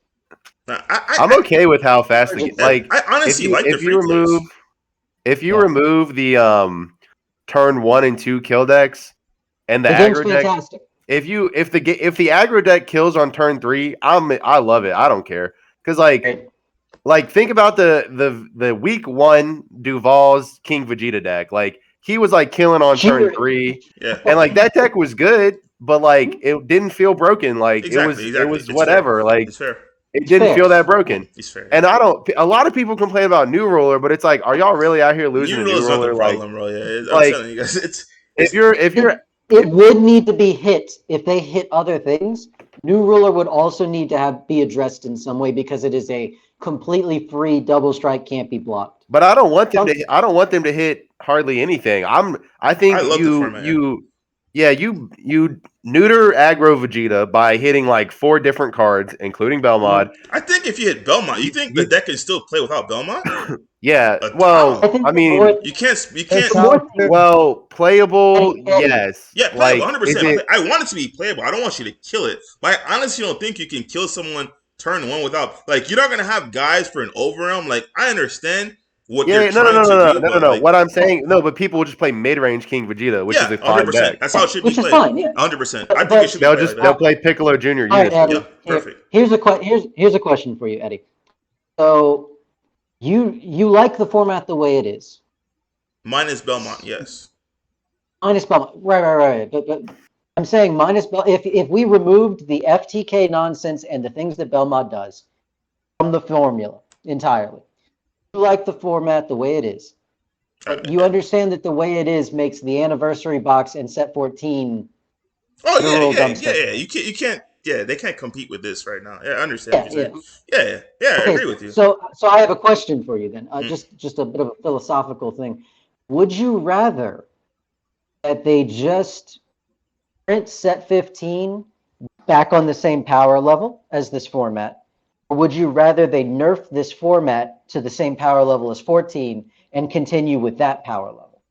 I'm okay with how fast I honestly if you remove the turn 1 and 2 kill decks and the aggro deck. Fantastic. If the aggro deck kills on turn 3, I love it. I don't care because think about the week 1 Duval's King Vegeta deck. He was killing on turn 3, and that deck was good, but it didn't feel broken. It was whatever. It's fair. It didn't feel that broken. It's fair. And a lot of people complain about New Ruler, but it's are y'all really out here losing New Ruler? Not the problem, bro. Yeah, I'm telling you guys, if you're it would need to be hit. If they hit other things, New Ruler would also need to be addressed in some way because it is a completely free double strike, can't be blocked. But I don't want them to. I don't want them to hit hardly anything. I think you neuter aggro Vegeta by hitting 4 different cards, incling Belmont. I think if you hit Belmont, you think the deck can still play without Belmont? Yeah. Well, you can't. Well, playable, yes. Yeah, playable, 100%. I want it to be playable. I don't want you to kill it. But I honestly don't think you can kill someone turn 1 without. You're not gonna have guys for an overrealm. I understand. No. What I'm saying, but people will just play mid-range King Vegeta, which is a fine 100%. deck. That's how it should be played. Fine, yeah. 100%. I think it should be they'll play Piccolo Jr. Right, Eddie, perfect. Here's a question for you, Eddie. So, you like the format the way it is? Minus Belmont, yes. Minus Belmont, right. But I'm saying minus Belmont. If we removed the FTK nonsense and the things that Belmont does from the formula entirely. You like the format the way it is. But you understand that the way it is makes the anniversary box and set 14. Oh yeah. You can't. Yeah, they can't compete with this right now. Yeah, I understand what you're saying. Yeah. I agree with you. So I have a question for you then. Just a bit of a philosophical thing. Would you rather that they just print set 15 back on the same power level as this format, or would you rather they nerf this format to the same power level as 14 and continue with that power level?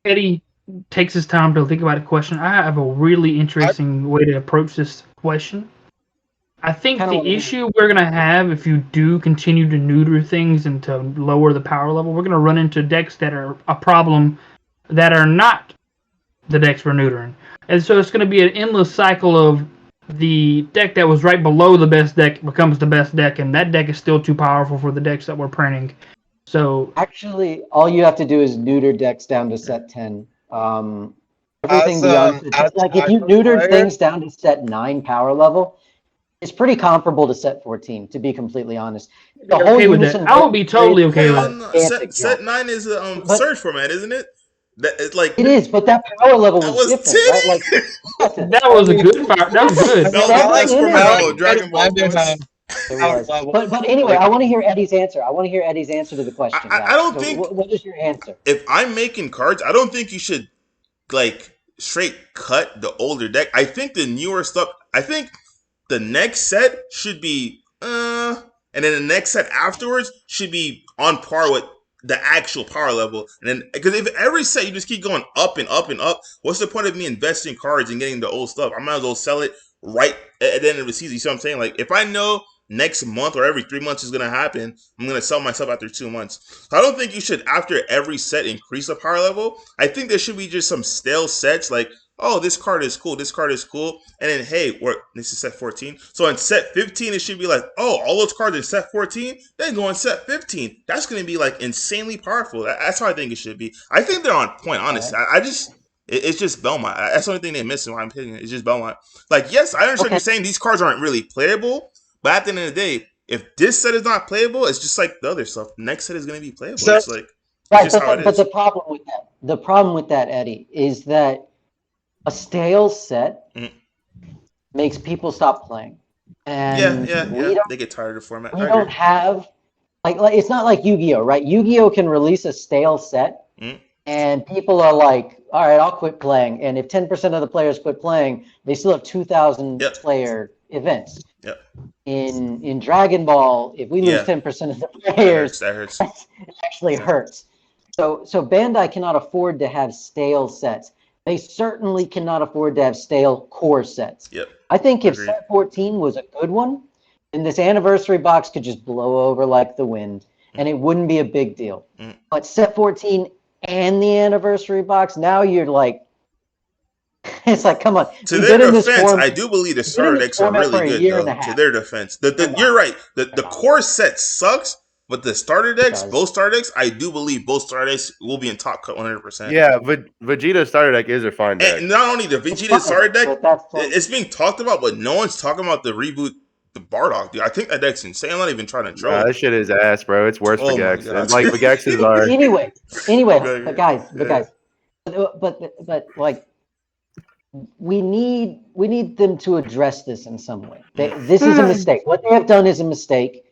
Eddie takes his time to think about a question. I have a really interesting way to approach this question. I think the issue we're going to have if you do continue to neuter things and to lower the power level, we're going to run into decks that are a problem that are not the decks we're neutering. And so it's going to be an endless cycle of the deck that was right below the best deck becomes the best deck, and that deck is still too powerful for the decks that we're printing. So actually, all you have to do is neuter decks down to set 10. Everything beyond, like if you neutered things down to set 9 power level, it's pretty comparable to set 14, to be completely honest. The whole okay with that. I would be totally okay with that. Set 9 is a surge format, isn't it? That it's like it is, but that power level was different, right? Like that was a good power. That was good. That's format Dragon Ball. But anyway, I want to hear Eddie's answer. I want to hear Eddie's answer to the question. I don't think. What is your answer? If I'm making cards, I don't think you should like straight cut the older deck. I think the newer stuff. I think the next set should be and then the next set afterwards should be on par with the actual power level. And then because if every set you just keep going up and up and up, what's the point of me investing cards and getting the old stuff? I might as well sell it right at the end of the season. You see what I'm saying? Like if I know next month or every 3 months is going to happen, I'm going to sell myself after 2 months. So I don't think you should, after every set, increase the power level. I think there should be just some stale sets like, oh, this card is cool, this card is cool. And then, hey, this is set 14. So in set 15, it should be like, oh, all those cards in set 14, then go in set 15. That's going to be like insanely powerful. That's how I think it should be. I think they're on point, honestly. It's just Belmont. That's the only thing they're missing, in my opinion. It's just Belmont. Like, yes, I understand you're saying these cards aren't really playable. But at the end of the day, if this set is not playable, it's just like the other stuff. The next set is going to be playable. It's like just how it is. But the problem with that, Eddie, is that a stale set makes people stop playing. And they get tired of the format. We don't have like it's not like Yu-Gi-Oh, right? Yu-Gi-Oh can release a stale set, and people are like, "All right, I'll quit playing." And if 10% of the players quit playing, they still have 2,000 player events. Yep. In Dragon Ball, if we lose 10% of the players, that hurts. It actually hurts. So Bandai cannot afford to have stale sets. They certainly cannot afford to have stale core sets. Yep. I think if set 14 was a good one, then this anniversary box could just blow over like the wind, and it wouldn't be a big deal. But set 14 and the anniversary box, now you're like, it's like, come on. To their defense, I do believe the starter decks are really good, though. To their defense. You're right. The core set sucks, but the starter decks, both starter decks, I do believe both starter decks will be in top cut 100%. Yeah, Vegeta's starter deck is a fine deck. And not only the Vegeta starter deck, it's being talked about, but no one's talking about the reboot, the Bardock, dude. I think that deck's insane. I'm not even trying to troll. That shit is ass, bro. It's worse for Gex. Like, the Gexes are... Anyway, but guys, but like, we need them to address this in some way. This is a mistake. What they have done is a mistake,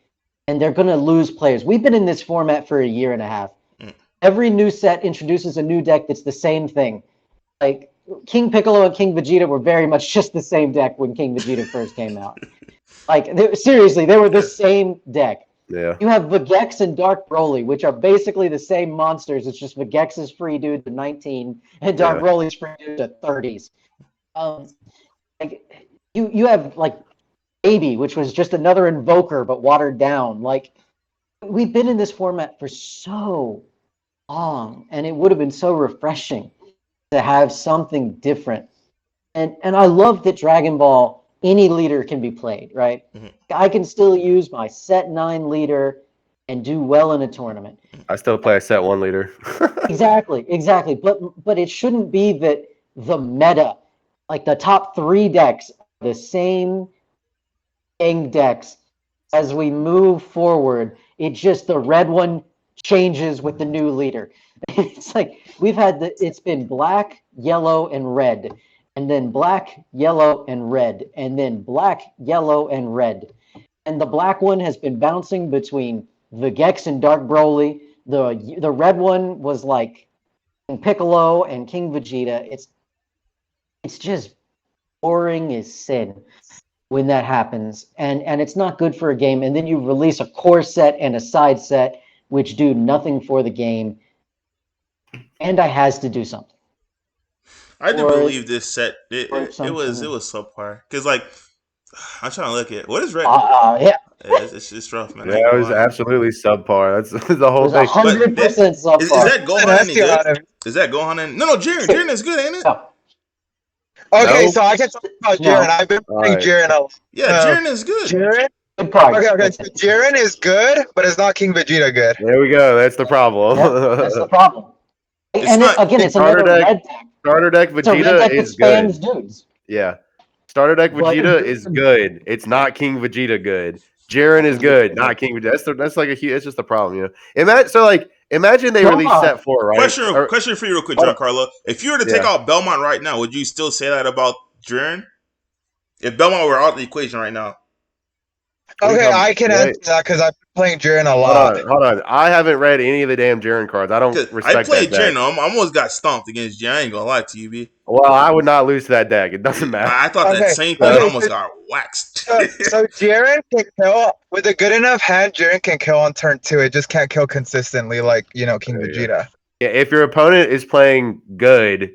and they're going to lose players. We've been in this format for a year and a half. Every new set introduces a new deck that's the same thing. Like King Piccolo and King Vegeta were very much just the same deck when King Vegeta first came out. Like seriously, they were the same deck. Yeah. You have Vegex and Dark Broly, which are basically the same monsters. It's just Vegex is free dude to 19, and Dark Broly's free dude to 30s. Like you have like Baby, which was just another Invoker but watered down. Like we've been in this format for so long, and it would have been so refreshing to have something different. And I love that Dragon Ball, any leader can be played, right? I can still use my set 9 leader and do well in a tournament. I still play a set 1 leader. Exactly. But it shouldn't be that the meta, like the top 3 decks, are the same decks as we move forward. It's just the red one changes with the new leader. It's like it's been black, yellow, and red, and then black, yellow, and red, and then black, yellow, and red. And the black one has been bouncing between the Gex and Dark Broly. The red one was like Piccolo and King Vegeta. It's just boring as sin when that happens, and it's not good for a game. And then you release a core set and a side set, which do nothing for the game. And I has to do something. I do believe this set it was subpar because like I'm trying to look at what is red. Yeah. It's rough, man. Yeah, it was absolutely subpar. That's the whole thing. 100% subpar. Is that Gohan any good? Is that Gohan any? No, Jiren is good, ain't it? No. Okay, No. so I can talk about Jiren. I've been playing Jiren a lot. Yeah, Jiren is good. Jiren? Good card. Okay. So Jiren is good, but it's not King Vegeta good. There we go. That's the problem. Yeah, that's the problem. It's And not- it's another Starter deck- red deck. Starter deck It's a red Vegeta deck that is good. spams dudes. Yeah. Starter deck Well, Vegeta is good. It's not King Vegeta good. Jiren is good, not King Vegeta. That's like a huge. It's just a problem, you know. Imagine they released set 4, right? Question for you, real quick, Giancarlo. If you were to take out Belmont right now, would you still say that about Jiren? If Belmont were out of the equation right now, Okay, I can answer that because I've been playing Jiren a lot. Hold on. I haven't read any of the damn Jiren cards. I don't 'cause respect I played that deck. Jiren. I almost got stomped against Jiren. I ain't gonna lie to you, B. Well, I would not lose to that deck. It doesn't matter. I thought Okay. that same thing. I Okay. almost got waxed. So Jiren can kill with a good enough hand. Jiren can kill on turn 2. It just can't kill consistently, like King Vegeta. Yeah, if your opponent is playing good,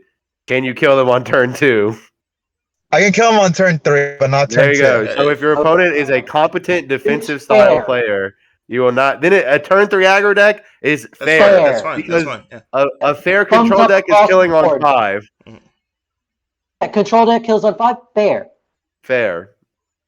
can you kill them on turn 2? I can kill him on turn 3, but not There turn you 2. go. So if your opponent is a competent defensive style player, you will not. Then a turn 3 aggro deck is fair. That's fine. Because That's fine. A fair Thumbs control up deck is across killing the on board. 5. That control deck kills on 5. Fair. Fair.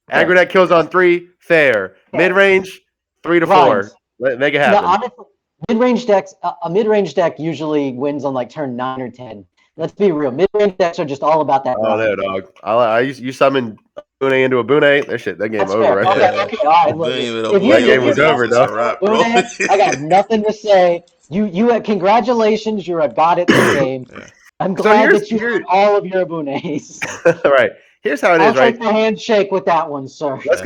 Aggro deck kills on 3. Fair. Mid range 3 to 4. Runs. Make it No, happen. honestly, mid-range decks. A mid-range deck usually wins on like turn 9 or 10. Let's be real. Mid-range decks are just all about that. Oh no, dog! You summon Bune into a Bune. That game That's over fair. right Okay, there. okay, all right. Look, if you- That game was over, dog. Bune, I got nothing to say. You congratulations, you're a god at the game. Yeah. I'm glad here's- that you earned all of your Abunes. All right. Here's how it I'll is, right? take the handshake with that one, sir. Let's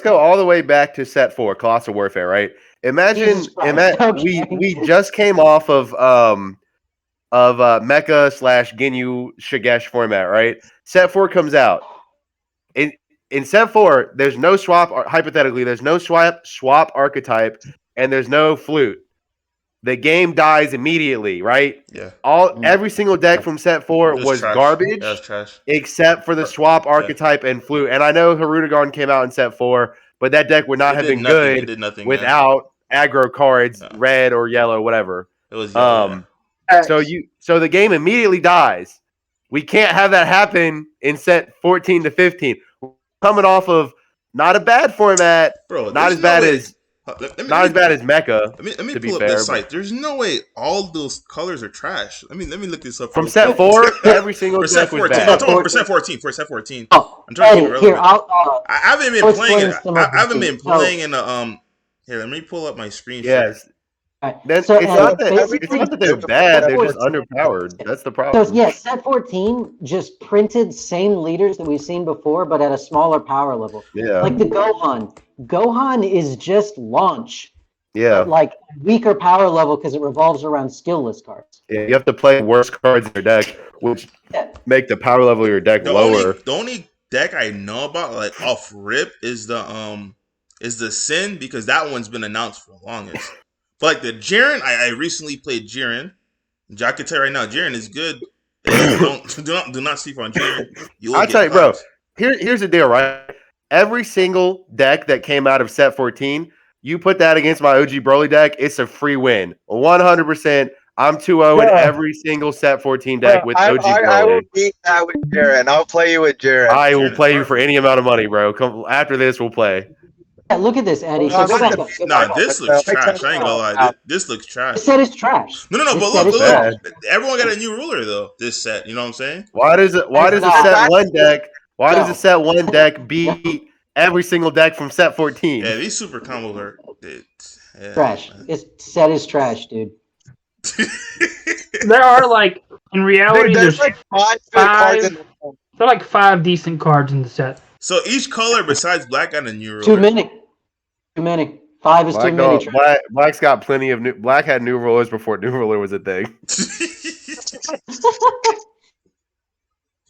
go all the way back to set 4, Colossal Warfare, right? Imagine Jesus Christ. Okay. we just came off of Mecha / Ginyu Shigesh format, right? Set 4 comes out. In set 4, there's no swap, hypothetically, there's no swap archetype, and there's no flute. The game dies immediately, right? Yeah. Every single deck from set 4 was trash. garbage. That was trash. Except for the swap archetype and flute. And I know Harudagon came out in set 4, but that deck would not have been good without aggro cards, red or yellow, whatever. It was yellow. So the game immediately dies. We can't have that happen in set 14 to 15. We're coming off of not a bad format, Bro, not as bad as Mecha. Let me to be pull up fair, the site. There's no way all those colors are trash. Let me look this up. From set 4, every single for set deck was 14. bad. For set 14. For set 14. Oh, I'm trying to keep it here, relevant. I haven't been I'll playing. explain some of I haven't these been things. playing in the Here, let me pull up my screen. Yes. Right. Then So, it's not basically- that they're bad, they're just underpowered. That's the problem. So yeah, set 14 just printed same leaders that we've seen before, but at a smaller power level. Yeah. Like the Gohan. Gohan is just launch. Yeah. Like weaker power level because it revolves around skillless cards. Yeah, you have to play worse cards in your deck, which make the power level of your deck lower. The only deck I know about, like off rip, is the Sin, because that one's been announced for the longest. But like the Jiren, I recently played Jiren. I can tell you right now, Jiren is good. Do not sleep on Jiren. I'll tell you, bro. Here's the deal, right? Every single deck that came out of set 14, you put that against my OG Broly deck, it's a free win. 100%. I'm 2-0 in every single set 14 deck with OG Broly. I will beat that with Jiren. I'll play you with Jiren. I will play you for any amount of money, bro. Come after this, we'll play. Yeah, look at this, Eddie. So go back up. Nah, this looks trash. I ain't gonna lie. This looks trash. This set is trash. No, This but set is look. trash. Everyone got a new ruler though. This set, you know what I'm saying? Why does a set 1 deck? Why does a set 1 deck beat every single deck from set 14? Yeah, these super combos are. Yeah. Trash. This set is trash, dude. There are like in reality, Dude, there's like 5 good cards in the set. there are like 5 decent cards in the set. So each color besides black got a new ruler. Too many. Too many. 5 is Black, too many. Black's got plenty of new. Black had new rulers before new ruler was a thing.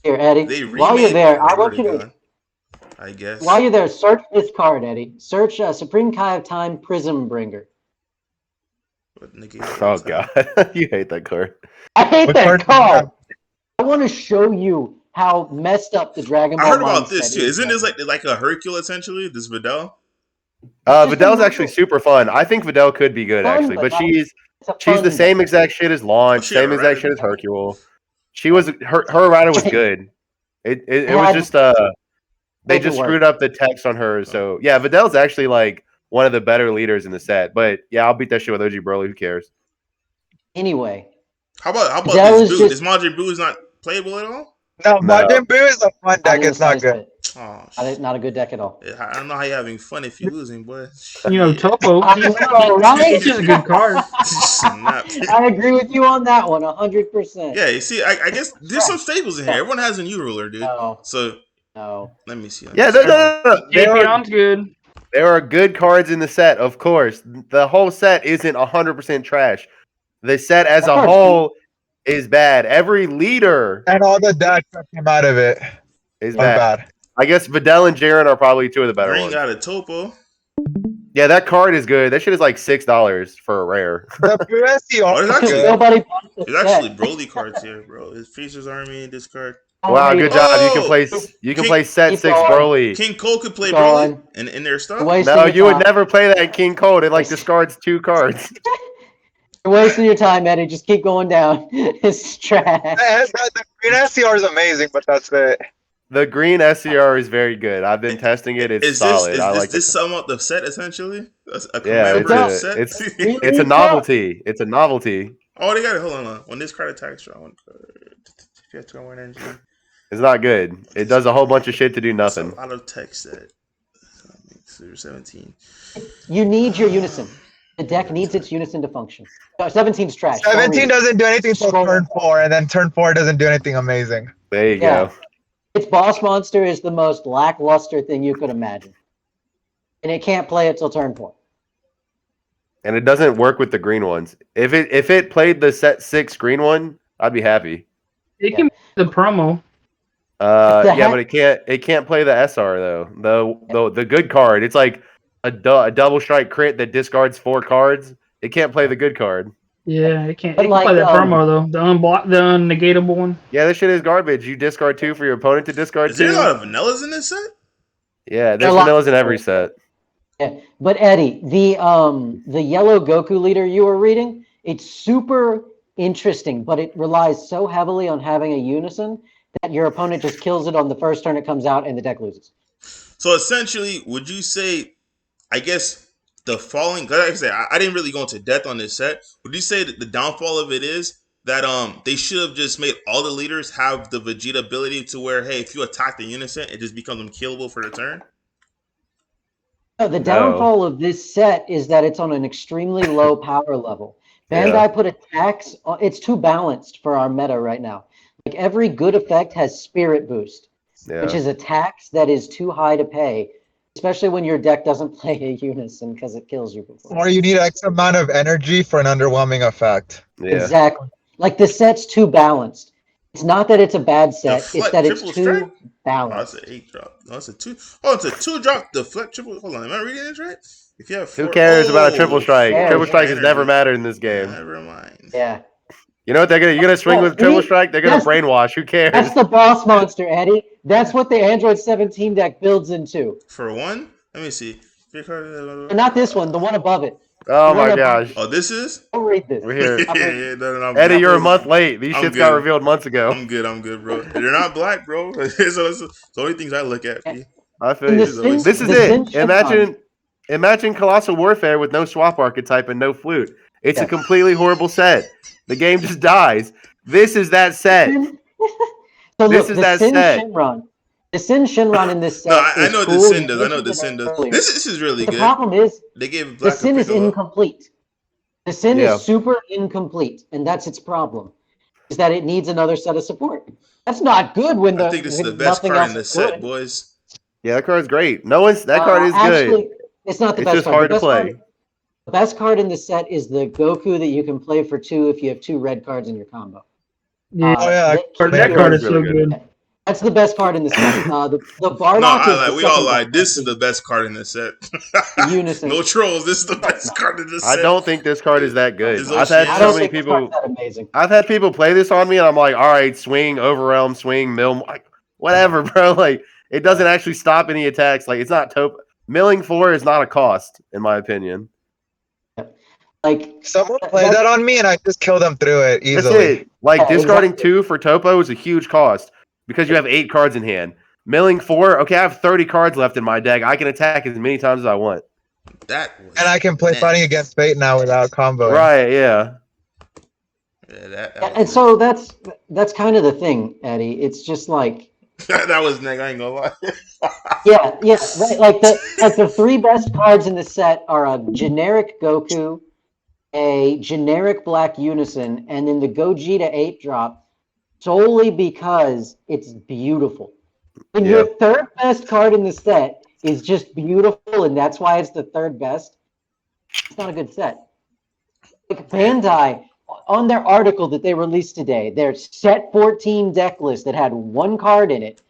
Here, Eddie. While you're there, I want you to. I guess. While you're there, search this card, Eddie. Search Supreme Kai of Time Prism Bringer. Oh God, you hate that card. I hate that card. I want to show you how messed up the Dragon Ball. I heard about this too. Isn't this like a Hercule essentially? This Videl. Vidal's actually super fun. I think Videl could be good actually, but she's the same exact shit as Launch, same exact shit as Hercule. She was her errata was good. It was just they just screwed up the text on her. So yeah, Vidal's actually like one of the better leaders in the set. But yeah, I'll beat that shit with OG Broly. Who cares? Anyway, how about this Boo? This Majin Buu is not playable at all? No, Majin Buu is a fun deck. It's not good. Oh, not a good deck at all. I don't know how you're having fun if you're losing, boy. You know, Topo. He's just a good card. I agree with you on that one, 100%. Yeah, you see, I guess there's some staples in here. Everyone has a new ruler, dude. No. So no. Let me see. Yeah, no. Champion's good. There are good cards in the set, of course. The whole set isn't 100% trash. The set as a whole is bad. Every leader and all the decks that came out of it is bad. I guess Videl and Jaren are probably two of the better ones. Got a Topo. Yeah, that card is good. That shit is like $6 for a rare. The There's actually Broly cards here, bro. His Freezer's Army, this card. Wow, good job. You can play set 6 Broly. King Cole could play Broly in their stuff. No, you would never play that King Cole. It like discards 2 cards. You're wasting your time, Eddie. Just keep going down. It's trash. The green SCR is amazing, but that's it. The green SCR is very good. I've been testing it. It's solid. Is this sum up the set essentially? Set? It's a novelty. It's a novelty. Oh, they got it. Hold on. When this card attacks, draw one card. You have to go energy. It's not good. It does a whole bunch of shit to do nothing. A lot of text that. 17. You need your unison. The deck needs its unison to function. 17's trash. 17 doesn't do anything until turn 4, and then turn 4 doesn't do anything amazing. There you go. Its boss monster is the most lackluster thing you could imagine. And it can't play it till turn 4. And it doesn't work with the green ones. If it played the set 6 green one, I'd be happy. It can the promo. But it can't play the SR though. The good card. It's like a double strike crit that discards 4 cards. It can't play the good card. Yeah, it can't. It can play that promo though. The unnegatable one. Yeah, this shit is garbage. You discard 2 for your opponent to discard 2. Is there a lot of vanillas in this set? Yeah, there's vanillas in every set. Yeah, but Eddie, the yellow Goku leader you were reading, it's super interesting, but it relies so heavily on having a unison that your opponent just kills it on the first turn it comes out and the deck loses. So essentially, would you say, I guess, the falling, like I said, I didn't really go into depth on this set. Would you say that the downfall of it is that they should have just made all the leaders have the Vegeta ability to where, hey, if you attack the unison, it just becomes unkillable for the turn? No, the downfall of this set is that it's on an extremely low power level. Bandai put attacks, it's too balanced for our meta right now. Like every good effect has Spirit Boost, which is a tax that is too high to pay, especially when your deck doesn't play a unison because it kills you before. Or you need X amount of energy for an underwhelming effect. Yeah. Exactly. Like the set's too balanced. It's not that it's a bad set, it's that it's too balanced. Oh, it's an 8 drop. No, it's a 2. Oh, it's a 2 drop. The flip triple. Hold on, am I reading this right? If you have 4, who cares about a triple strike? Triple strike has never mattered in this game. Never mind. Yeah. You know what they're gonna? You're gonna swing with triple strike. They're gonna brainwash. Who cares? That's the boss monster, Eddie. That's what the Android 17 deck builds into. For one, let me see. Not this one. The one above it. Oh my gosh. Oh, this is? I'll read this. We're here. No, Eddie, you're a month late. These shits got revealed months ago. I'm good, bro. You're not black, bro. So it's the only things I look at. I feel you. This is it. Imagine Colossal Warfare with no swap archetype and no flute. It's a completely horrible set. The game just dies. This is that set. So look, the The Sin Shinron in this set I is know cool. the Sin You does. I know mentioned the it Sin does. earlier. This is really The good. problem is They gave the Black a Sin is Piccolo. incomplete. The Sin Yeah. is super incomplete, and that's its problem. Is that it needs another set of support. That's not good when I think this is the when best nothing card else in the is set, good. boys. Yeah, that card's great. That card is Actually, good. it's not the It's best just card. hard The to best play. card, the best card in the set is the Goku that you can play for 2 if you have 2 red cards in your combo. Yeah, that card is so good. That's the best card in the set. The Bardock No, I is lied. the We all second lied. best This is the best card in the set. Unison. No trolls. This is the best card in the set. I don't think this card is that good. Is I've had I so don't many think this people. card's that amazing. I've had people play this on me, and I'm like, all right, swing, overwhelm, swing, mill, like, whatever, bro. Like, it doesn't actually stop any attacks. Like, it's not milling 4 is not a cost, in my opinion. Like someone played that on me, and I just killed them through it easily. That's it. Like, Yeah, discarding exactly. 2 for Topo is a huge cost because you have 8 cards in hand. Milling 4, okay, I have 30 cards left in my deck. I can attack as many times as I want. And I can play Fighting Against Fate now without comboing. Right, yeah. And so that's kind of the thing, Eddie. It's just like that was Nick. I ain't gonna lie. yeah, right. Like the 3 best cards in the set are a generic Goku, a generic Black Unison, and then the Gogeta 8-drop, solely because it's beautiful. And your 3rd best card in the set is just beautiful, and that's why it's the 3rd best. It's not a good set. Like Bandai, on their article that they released today, their set 14 deck list that had 1 card in it,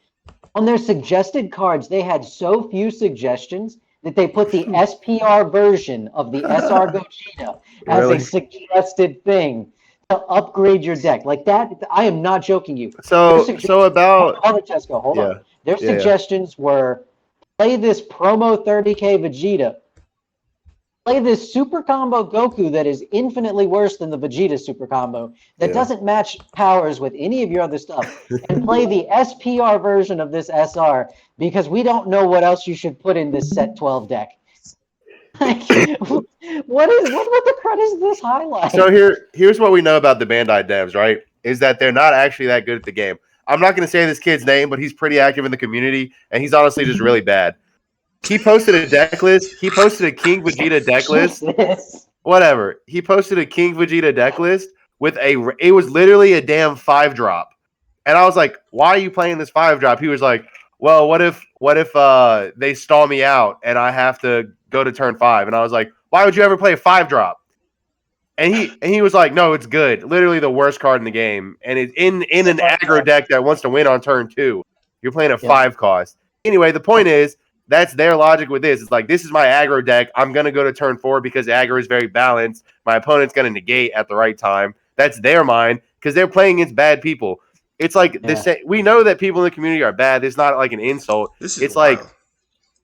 on their suggested cards, they had so few suggestions that they put the SPR version of the SR Gogeta as a suggested thing to upgrade your deck. Like that, I am not joking you. So about hold on. Their suggestions were play this promo 30k Vegeta, play this super combo Goku that is infinitely worse than the Vegeta super combo that doesn't match powers with any of your other stuff, and play the SPR version of this SR because we don't know what else you should put in this set 12 deck. Like, what the crud is this highlight? So here's what we know about the Bandai devs, right? Is that they're not actually that good at the game. I'm not going to say this kid's name, but he's pretty active in the community, and he's honestly just really bad. He posted a deck list. He posted a King Vegeta deck list. Whatever. He posted a King Vegeta deck list with it was literally a damn 5-drop. And I was like, why are you playing this 5-drop? He was like, well, what if they stall me out and I have to go to turn 5? And I was like, why would you ever play a 5-drop? And he was like, no, it's good. Literally the worst card in the game. And it's in an aggro deck that wants to win on turn 2. You're playing a 5 cost. Anyway, the point is, that's their logic with this. It's like, this is my aggro deck. I'm going to go to turn 4 because aggro is very balanced. My opponent's going to negate at the right time. That's their mind because they're playing against bad people. It's like we know that people in the community are bad. It's not like an insult. It's like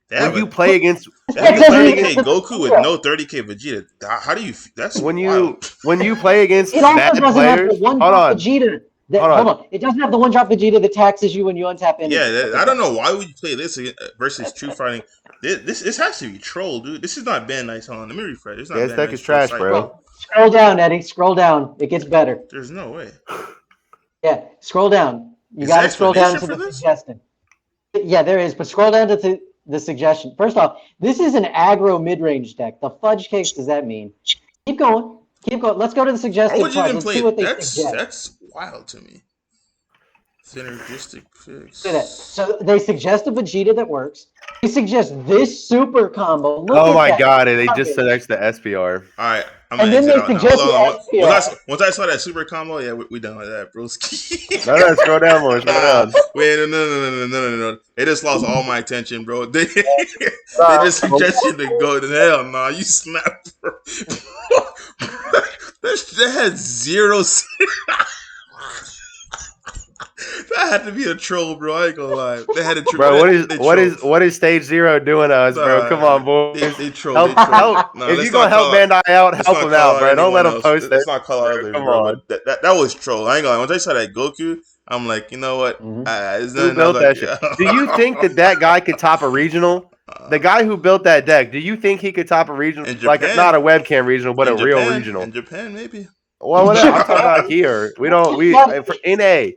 when you play against 30k Goku with no 30k Vegeta. How do you? That's when wild. you play against it also bad doesn't players. have the one-drop Vegeta. Hold on. It doesn't have the 1-drop Vegeta that taxes you when you untap in. Yeah, I don't know why would you play this versus True Fighting. This has to be troll, dude. This is not Bandai's. Hold on, let me refresh. It's not this deck is trash, bro. Scroll down, Eddie. Scroll down. It gets better. There's no way. Yeah, scroll down. You got to scroll down to the suggestion. Yeah, there is, but scroll down to the suggestion. First off, this is an aggro mid-range deck. The fudge cakes does that mean? Keep going. Let's go to the suggested cards. Let's see what they suggest. That's wild to me. Synergistic fix. Look at that. So they suggest a Vegeta that works. They suggest this super combo. Oh my god, they just selected the SPR. All right, I'm and then they suggest the SPR. Once I saw that super combo, yeah, we done with that, broski. No, scroll down more. Scroll down. Wait, no. They just lost all my attention, bro. They just suggested to go to hell. Nah, you snap, bro. That had 0. That had to be a troll, bro. I ain't gonna lie. They had a troll. Bro, what is stage 0 doing to us, bro? Come on, boys. They troll. Help. No, if you gonna help Bandai out, help them out, bro. Don't let them post it. Let's not call out others, bro. That was troll. I ain't gonna lie. Once I saw that Goku, I'm like, you know what? Who built that shit? Do you think that guy could top a regional? The guy who built that deck, do you think he could top a regional? Like, not a webcam regional, but a real regional. In Japan, maybe. Well, I'm talking about here. For NA.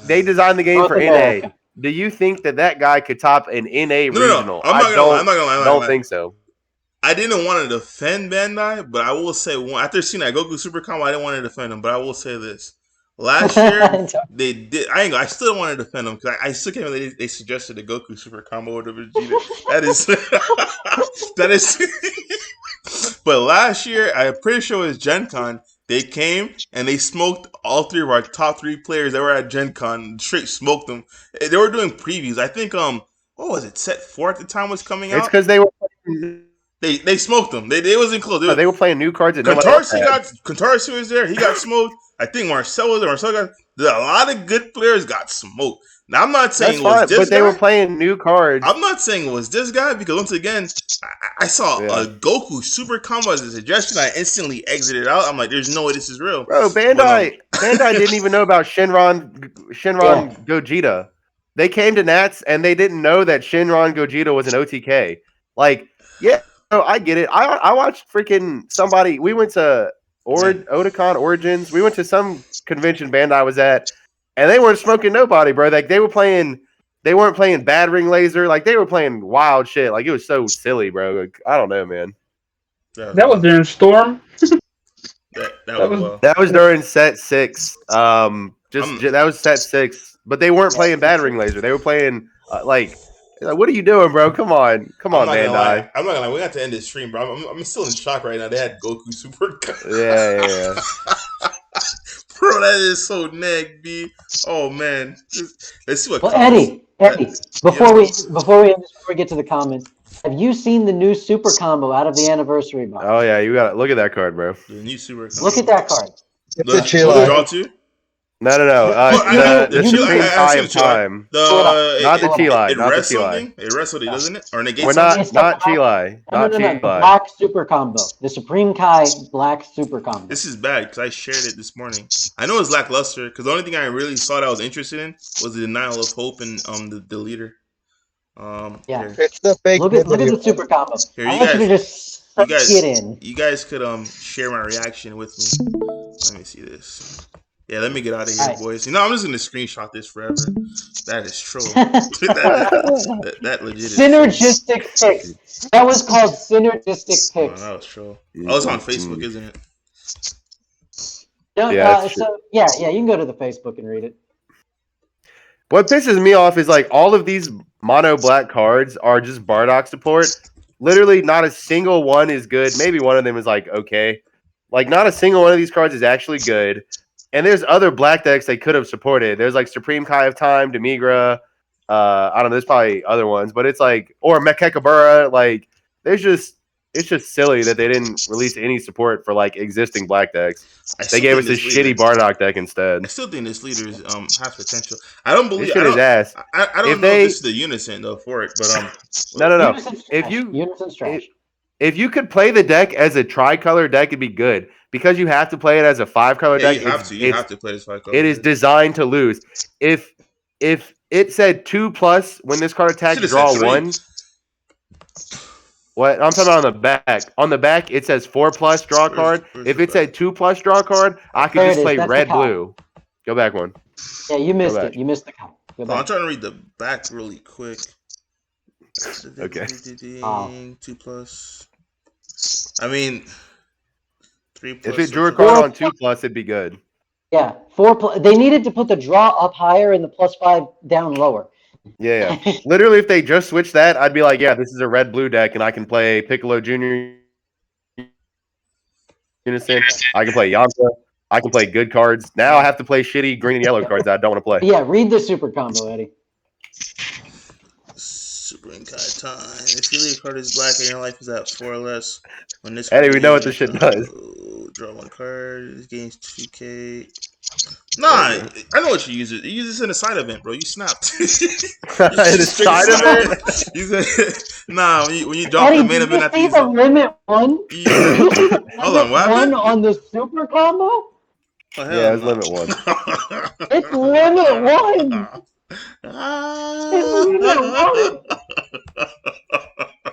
They designed the game for NA. do you think that guy could top an NA regional? I'm not gonna lie. Don't think so. I didn't want to defend Bandai, but I will say, after seeing that Goku Super Combo, I didn't want to defend him. But I will say this: last year they did. I still don't want to defend them because I still can't believe they suggested the Goku Super Combo with the Vegeta. That is that is. But last year, I'm pretty sure it was Gen Con. They came and they smoked all three of our top 3 players that were at Gen Con. Straight smoked them. They were doing previews. I think what was it? Set 4 at the time was coming out. It's because they were. They smoked them. They wasn't close. They were playing new cards. Contarsi was there. He got smoked. I think Marcel was there. A lot of good players got smoked. Now I'm not saying they were playing new cards. I'm not saying it was this guy because once again, I saw a Goku Super Combo as a suggestion. I instantly exited out. I'm like, there's no way this is real. Bro, Bandai didn't even know about Shinron Gogeta. They came to Nats and they didn't know that Shinron Gogeta was an OTK. Like, yeah. I get it. I watched freaking somebody. We went to Otakon Origins. We went to some convention Bandai was at, and they weren't smoking nobody, bro. Like they weren't playing Bad Ring Laser. Like they were playing wild shit. Like it was so silly, bro. Like, I don't know, man. That was during Storm. That was during set 6. That was set 6. But they weren't playing Bad Ring Laser. They were playing what are you doing, bro? Come on, Bandai. I'm not gonna lie. We got to end this stream, bro. I'm still in shock right now. They had Goku Super. Yeah. Bro, that is so neg, B. Oh man. Let's see what. Well, Eddie, before we get to the comments, have you seen the new Super Combo out of the anniversary box? Oh yeah, you got it. Look at that card, bro. The new Super Combo. Look at that card. It's a Chila. Draw 2? No. The Supreme Kai of Time. Not the Chilai. It rests something. It rests something, doesn't it? Or negates something? Not Chilai. No. The Black Super Combo. The Supreme Kai Black Super Combo. This is bad because I shared it this morning. I know it's lackluster because the only thing I really saw that I was interested in was the Denial of Hope and the leader. Yeah. It's the fake. Look at the Super Combo. Here, I want you to just get in. You guys could share my reaction with me. Let me see this. Yeah, let me get out of here, boys. I'm just gonna screenshot this forever. That is troll. that legit is synergistic picks. That was called synergistic picks. Oh, that was troll. Oh, it's on Facebook, isn't it? No, yeah, you can go to the Facebook and read it. What pisses me off is like all of these mono black cards are just Bardock support. Literally, not a single one is good. Maybe one of them is like okay. Like not a single one of these cards is actually good. And there's other black decks they could have supported. There's like Supreme Kai of Time, Demigra. I don't know. There's probably other ones, but it's like or Mekekabura. Like it's just silly that they didn't release any support for like existing black decks. They gave us this shitty Bardock deck instead. I still think this leader has potential. I don't believe it. His ass. I don't know if this is the unison though for it, but no. If you could play the deck as a tricolor deck, it'd be good. Because you have to play it as a 5-color deck. You have to play this 5-color. It is designed to lose. If it said 2+ when this card attacks, draw 1. What? I'm talking about on the back. On the back, it says 4+, draw a card. If it said 2+ draw a card, I could just play red-blue. Go back one. Yeah, you missed it. You missed the count. I'm trying to read the back really quick. Okay. 2+. I mean... If it drew a card on 2+, it'd be good. Yeah, 4+. They needed to put the draw up higher and the +5 down lower. Yeah. Literally, if they just switched that, I'd be like, yeah, this is a red-blue deck, and I can play Piccolo Jr. Unison. I can play Yamcha. I can play good cards. Now I have to play shitty green and yellow cards that I don't want to play. Yeah, read the Super Combo, Eddie. Supreme Kai Time. If you leave a card is black and your life is at 4 or less, when this Eddie, we know what this shit does. Draw 1 card. This game's 2K. Nah, I know what you use it. You use this in a side event, bro. You snapped. In a side event? Nah, when you drop the main event at the limit 1? Hold on, what happened? 1 on the Super Combo? Oh, yeah, it's limit 1. It's limit 1.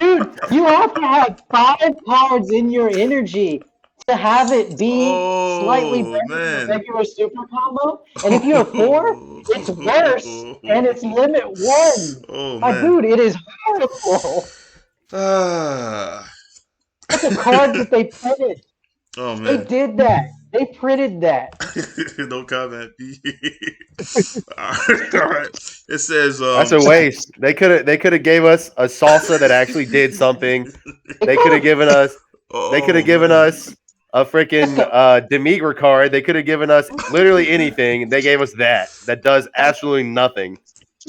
Dude, you have to have 5 cards in your energy to have it be slightly better than a regular super combo. And if you have 4, it's worse, and it's limit 1. Man. Dude, it is horrible. That's a card that they printed. Oh man, they did that. They printed that. No comment. All right. It says that's a waste. They could have gave us a salsa that actually did something. They could have given us. They could have given us a freaking Demigra card. They could have given us literally anything. They gave us that does absolutely nothing.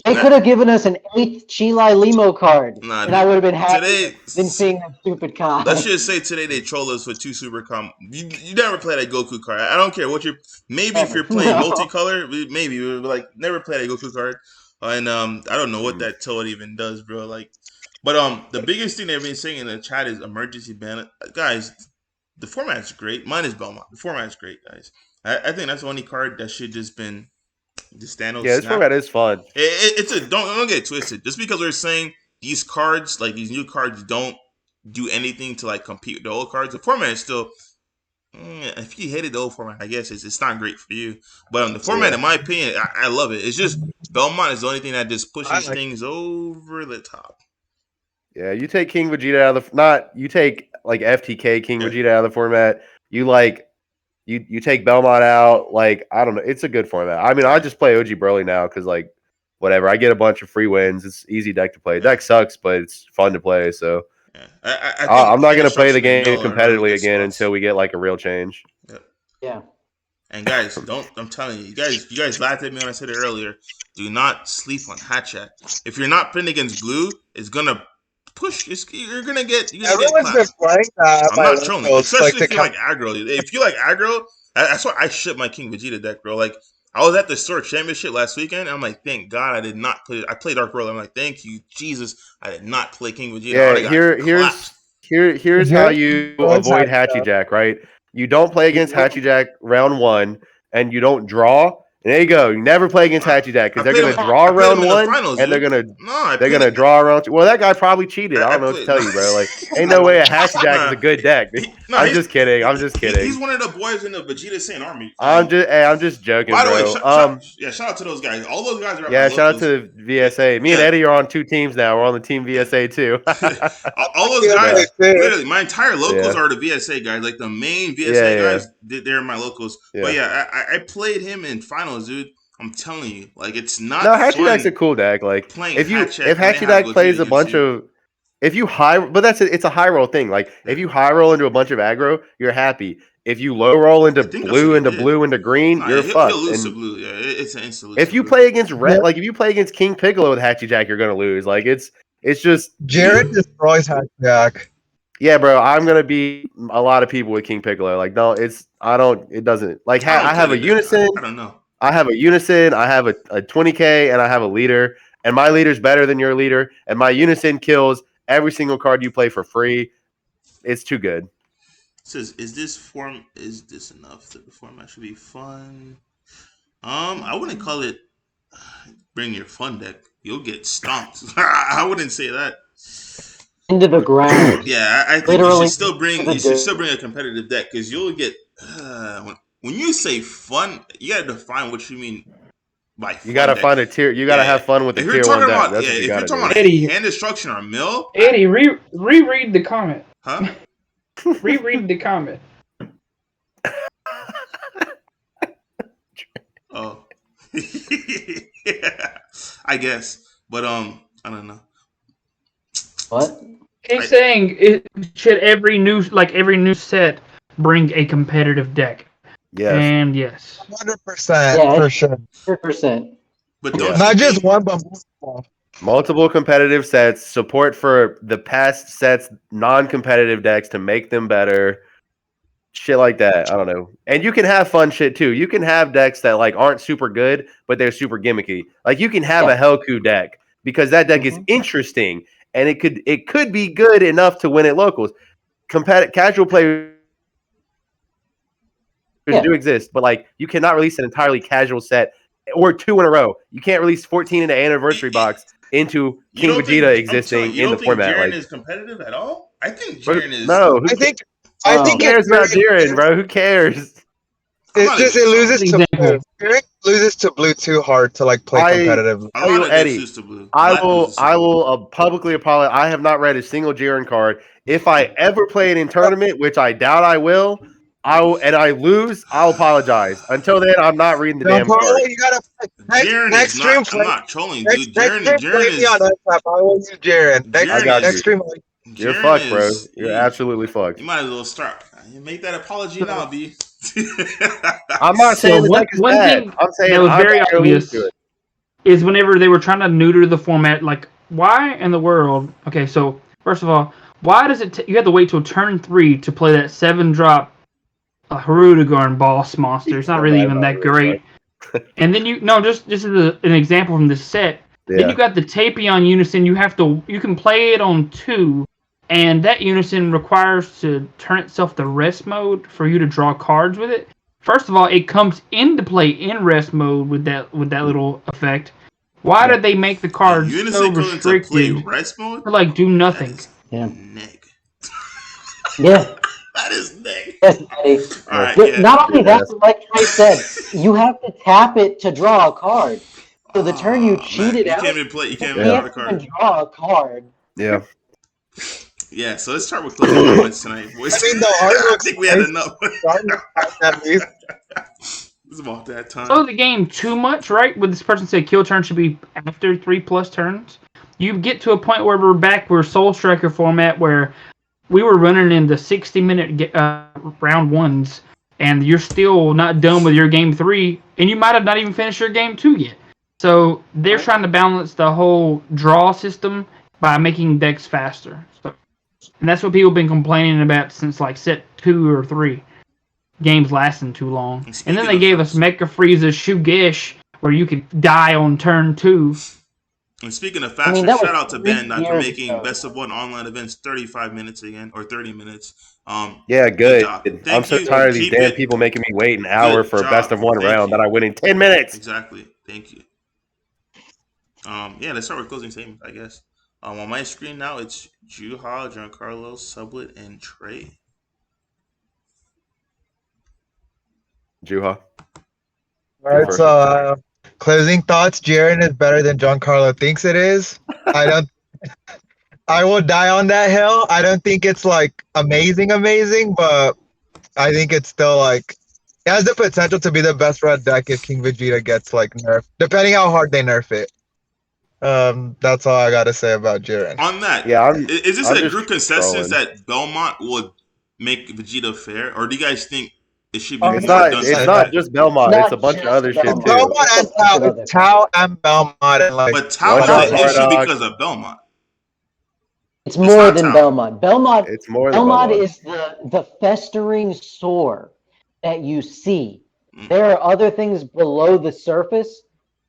They could have given us an 8th Chilai Limo card, and I would have been happy than seeing that stupid card. Let's just say today they troll us with 2 super You never play that Goku card. I don't care what you're. Maybe if you're playing multicolor, maybe like never play that Goku card. And I don't know what that toad even does, bro. Like, but the biggest thing they've been saying in the chat is emergency ban. Guys, the format's great. Mine is Belmont. The format's great, guys. I think that's the only card that should just been. Yeah, this format is fun. It's a don't get twisted. Just because we're saying these cards, like these new cards, don't do anything to like compete with the old cards, the format is still. If you hated the old format, I guess it's not great for you. But the format, in my opinion, I love it. It's just Belmont is the only thing that just pushes things over the top. Yeah, you take King Vegeta out of you take like FTK King Vegeta out of the format. You like. You take Belmont out, like, I don't know. It's a good format. I mean, I just play OG Broly now because, like, whatever. I get a bunch of free wins. It's easy deck to play. Deck sucks, but it's fun to play. So I'm not going to play the game competitively again until we get, like, a real change. Yeah. And, guys, I'm telling you, you guys laughed at me when I said it earlier. Do not sleep on Hatchet. If you're not playing against blue, it's going to push. You're gonna get. Everyone's been playing that. I'm not trolling, especially if you like aggro. If you like aggro, that's why I shipped my King Vegeta deck, bro. Like I was at the Store Championship last weekend. And I'm like, thank God I did not play. I played Dark World. I'm like, thank you, Jesus, I did not play King Vegeta. Yeah, here's how you avoid Hatchy Jack. Right, you don't play against Hatchy Jack round 1, and you don't draw. And there you go. You never play against Hatchy Jack because they're going to draw round 1 and they're going to draw round 2. Well, that guy probably cheated. I don't know what to tell you, bro. Like, ain't no way a Hatchy Jack is a good deck. I'm just kidding. He's one of the boys in the Vegeta Saint Army. I'm just joking, by the bro. Way, shout out to those guys. All those guys are. Shout out to VSA. Me and Eddie are on 2 teams now. We're on the team VSA too. All those guys, literally, my entire locals are the VSA guys. Like the main VSA guys, they're my locals. Yeah. But I played him in finals, dude. I'm telling you, like it's not. No, Hatchy Jack's a cool deck. Like if Hatchy Jack plays a bunch of, if you it's a high roll thing. Like if you high roll into a bunch of aggro, you're happy. If you low roll into blue into green, you're fucked. He'll lose to blue. Yeah, it's an instant. If you play against red, like if you play against King Piccolo with Hatchy Jack, you're gonna lose. Like it's just Jared destroys Hatchy Jack. Yeah, bro, I'm gonna be a lot of people with King Piccolo. Like no, it doesn't. Like I have a Unison. I don't know. I have a Unison, I have a 20K, and I have a leader. And my leader's better than your leader. And my Unison kills every single card you play for free. It's too good. It says, is this enough? The format should be fun. I wouldn't call it bring your fun deck. You'll get stomped. I wouldn't say that. Into the ground. Yeah, I think you should still bring a competitive deck because you'll get when you say fun, you gotta define what you mean by fun. You gotta find a tier. You gotta have fun with the tier 1 deck. That's what if you're talking about hand destruction or mill, Eddie, reread the comment. Huh? Reread the comment. Oh, yeah, I guess, but I don't know. What? He's saying should every new set bring a competitive deck? Yes. And yes. 100% for sure. 100%. But not just one, but multiple competitive sets, support for the past sets, non-competitive decks to make them better. Shit like that. I don't know. And you can have fun shit too. You can have decks that like aren't super good, but they're super gimmicky. Like you can have a Helku deck because that deck is interesting and it could be good enough to win at locals. Casual players do exist, but like you cannot release an entirely casual set or 2 in a row. You can't release 14 in the anniversary box into King Vegeta existing in the format. Jiren like is competitive at all? I think Jiren is. No, I think I think Who cares about Jiren, bro? Who cares? It loses to Example. blue. Jiren loses to blue too hard to like play competitively. A lot of decks Eddie, lose to blue. I Black loses to blue. will publicly apologize. I have not read a single Jiren card. If I ever play it in tournament, which I doubt I will, and I lose, I'll apologize. Until then, I'm not reading the damn card. You gotta Jiren next is stream. not. I'm not trolling, dude. Jiren play is. me on that I will use Jiren. I got Next you. stream. You're Jiren fucked, bro. is- You're absolutely fucked. You might as well start. Make that apology now, B. I'm not saying the one, deck is one bad. thing I'm saying that was I'm very not gonna obvious lose to it. is whenever they were trying to neuter the format, like, why in the world? Okay, so first of all, why does it? You have to wait till turn 3 to play that 7-drop Harudegarn boss monster? It's not really even that great. And then just as an example from this set. Then you got the Tapion Unison. You can play it on 2, and that Unison requires to turn itself to rest mode for you to draw cards with it. First of all, it comes into play in rest mode with that little effect. Why did they make the cards so restricted rest mode? to like do nothing? Neg. Yeah. That is neg. Yes, Eddie. All right, Not only that, like Trey said, you have to tap it to draw a card. So the turn you cheated out, you can't even draw a card. Yeah. Yeah, so let's start with closing comments tonight, boys. I mean, the art I looks think we had enough. nice. It's about that time. Slow the game too much, right? With this person say kill turn should be after 3+ turns. You get to a point where we're Soul Striker format where we were running in the 60-minute round 1s, and you're still not done with your game 3, and you might have not even finished your game 2 yet. So they're trying to balance the whole draw system by making decks faster. And that's what people have been complaining about since like set 2 or 3. Games lasting too long. And then they gave us Mecha Frieza Shugesh, where you could die on turn 2. And speaking of faster, shout out to Bandai for making Best of 1 online events 35 minutes again, or 30 minutes. Yeah, good. I'm so you. tired of these Keep damn it. people making me wait an hour Good for a job. best of 1 Thank round you. that I win in 10 minutes. Exactly. Thank you. Let's start with closing statements, I guess. On my screen now, it's Juha, Giancarlo, Sublett, and Trey. Juha. All right, so closing thoughts. Jiren is better than Giancarlo thinks it is. I will die on that hill. I don't think it's like amazing, but I think it's still like it has the potential to be the best red deck if King Vegeta gets like nerfed, depending how hard they nerf it. That's all I gotta say about Jiren. On that, is this a group consensus that Belmont would make Vegeta fair, or do you guys think it should be more done? It's not just Belmont. It's a bunch of other shit too. Belmont and Tao. It's Tao and Belmont, and like. But Tao is an issue because of Belmont. It's more than Belmont. Belmont Belmont is the festering sore that you see. There are other things below the surface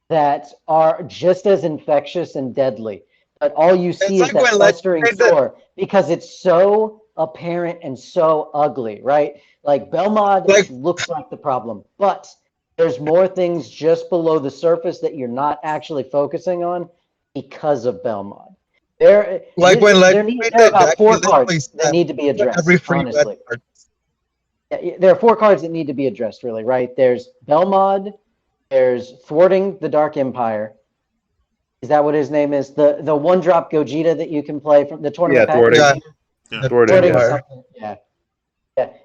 that are just as infectious and deadly. But all you see is that festering sore because it's so apparent and so ugly, right? Like Belmont looks like the problem, but there's more things just below the surface that you're not actually focusing on because of Belmont. There are about 4 cards that need to be addressed, honestly. There are 4 cards that need to be addressed, really, right? There's Belmont, there's Thwarting the Dark Empire. Is that what his name is? The 1-drop Gogeta that you can play from the tournament pack? Thwarting. Yeah.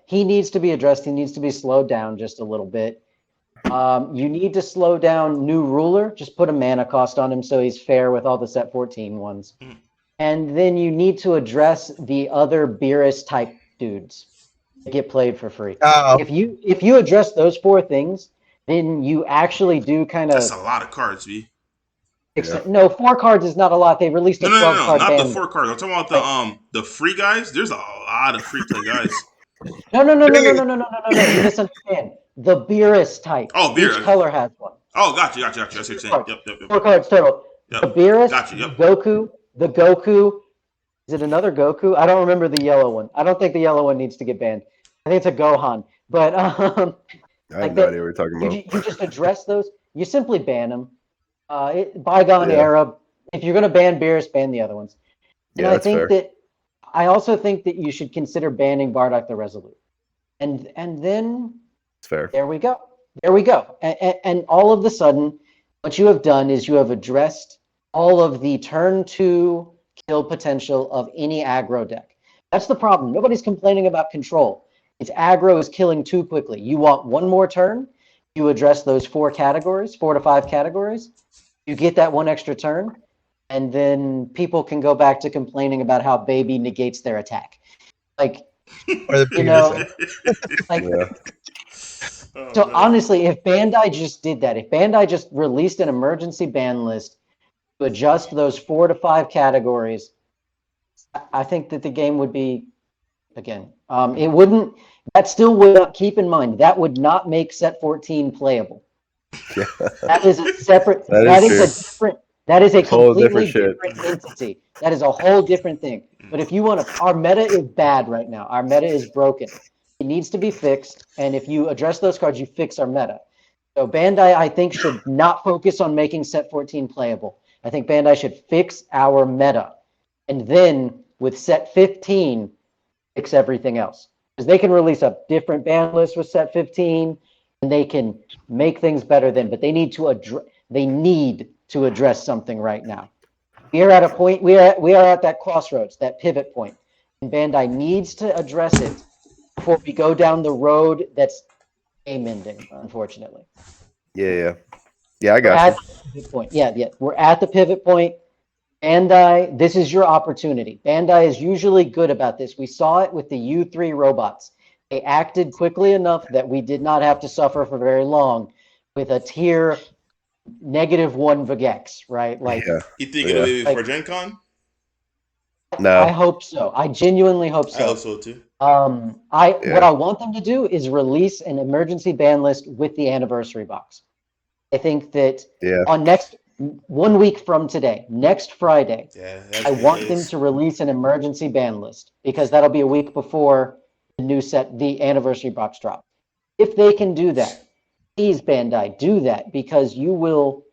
He needs to be addressed. He needs to be slowed down just a little bit. You need to slow down New Ruler. Just put a mana cost on him so he's fair with all the set 14 ones. And then you need to address the other Beerus type dudes that get played for free. If you address those 4 things, then you actually do kind of. That's a lot of cards, V. No, 4 cards is not a lot. They released a 12 card not band. the 4 cards. I'm talking about the free guys. There's a lot of free play guys. No. You misunderstand. The Beerus type. Oh, Beerus. Each color has one. Oh, gotcha. That's what you're saying. Yep. 4 cards total. Yep. The Beerus, Gotcha, the Goku. Is it another Goku? I don't remember the yellow one. I don't think the yellow one needs to get banned. I think it's a Gohan. But I have no idea what you're talking about. You just address those. You simply ban them. Bygone era. If you're going to ban Beerus, ban the other ones. And I think I also think that you should consider banning Bardock the Resolute. And then It's fair. there we go. There we go. And all of a sudden, what you have done is you have addressed all of the turn 2 kill potential of any aggro deck. That's the problem. Nobody's complaining about control. It's aggro is killing too quickly. You want one more turn, you address those 4 to 5 categories, you get that one extra turn, and then people can go back to complaining about how baby negates their attack. Like, you know, like, Yeah. so honestly, if Bandai just did that, if Bandai just released an emergency ban list to adjust those 4 to 5 categories, I think that the game would be, again, it wouldn't, that still would not, keep in mind, that would not make set 14 playable. Yeah. That is a separate, that is a completely different entity. That is a whole different thing. But if you want to, our meta is bad right now. Our meta is broken. It needs to be fixed. And if you address those cards, you fix our meta. So Bandai, I think, should not focus on making set 14 playable. I think Bandai should fix our meta. And then with set 15, fix everything else. Because they can release a different ban list with set 15, and they can make things better then. But they need to address something right now. We are at a point, we are at that crossroads, that pivot point. And Bandai needs to address it before we go down the road that's game ending, unfortunately. Yeah, I got you. Point. Yeah, we're at the pivot point. Bandai, this is your opportunity. Bandai is usually good about this. We saw it with the U3 robots. They acted quickly enough that we did not have to suffer for very long with a tier -1 Vegex, right? Like, you think it'll be for Gen Con? No, I hope so. I genuinely hope so. I hope so too. What I want them to do is release an emergency ban list with the anniversary box. I think that on 1 week from today, next Friday, I want them to release an emergency ban list because that'll be a week before the anniversary box drop. If they can do that, please, Bandai, do that, because people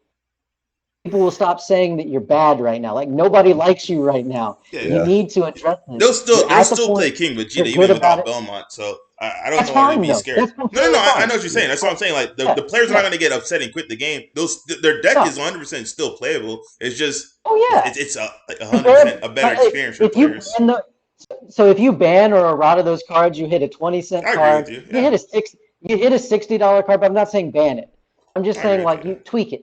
will stop saying that you're bad right now. Like, nobody likes you right now. You need to address this. They'll still play King Vegeta even without Belmont. So I don't know why they'd be scared. No, I know what you're saying. That's what I'm saying. Like, the players are not going to get upset and quit the game. Their deck is 100% still playable. It's just it's 100% a better experience for players. So if you ban or errata those cards, you hit a 20-cent card. You hit a $60 card, but I'm not saying ban it. I'm just saying, like, you tweak it.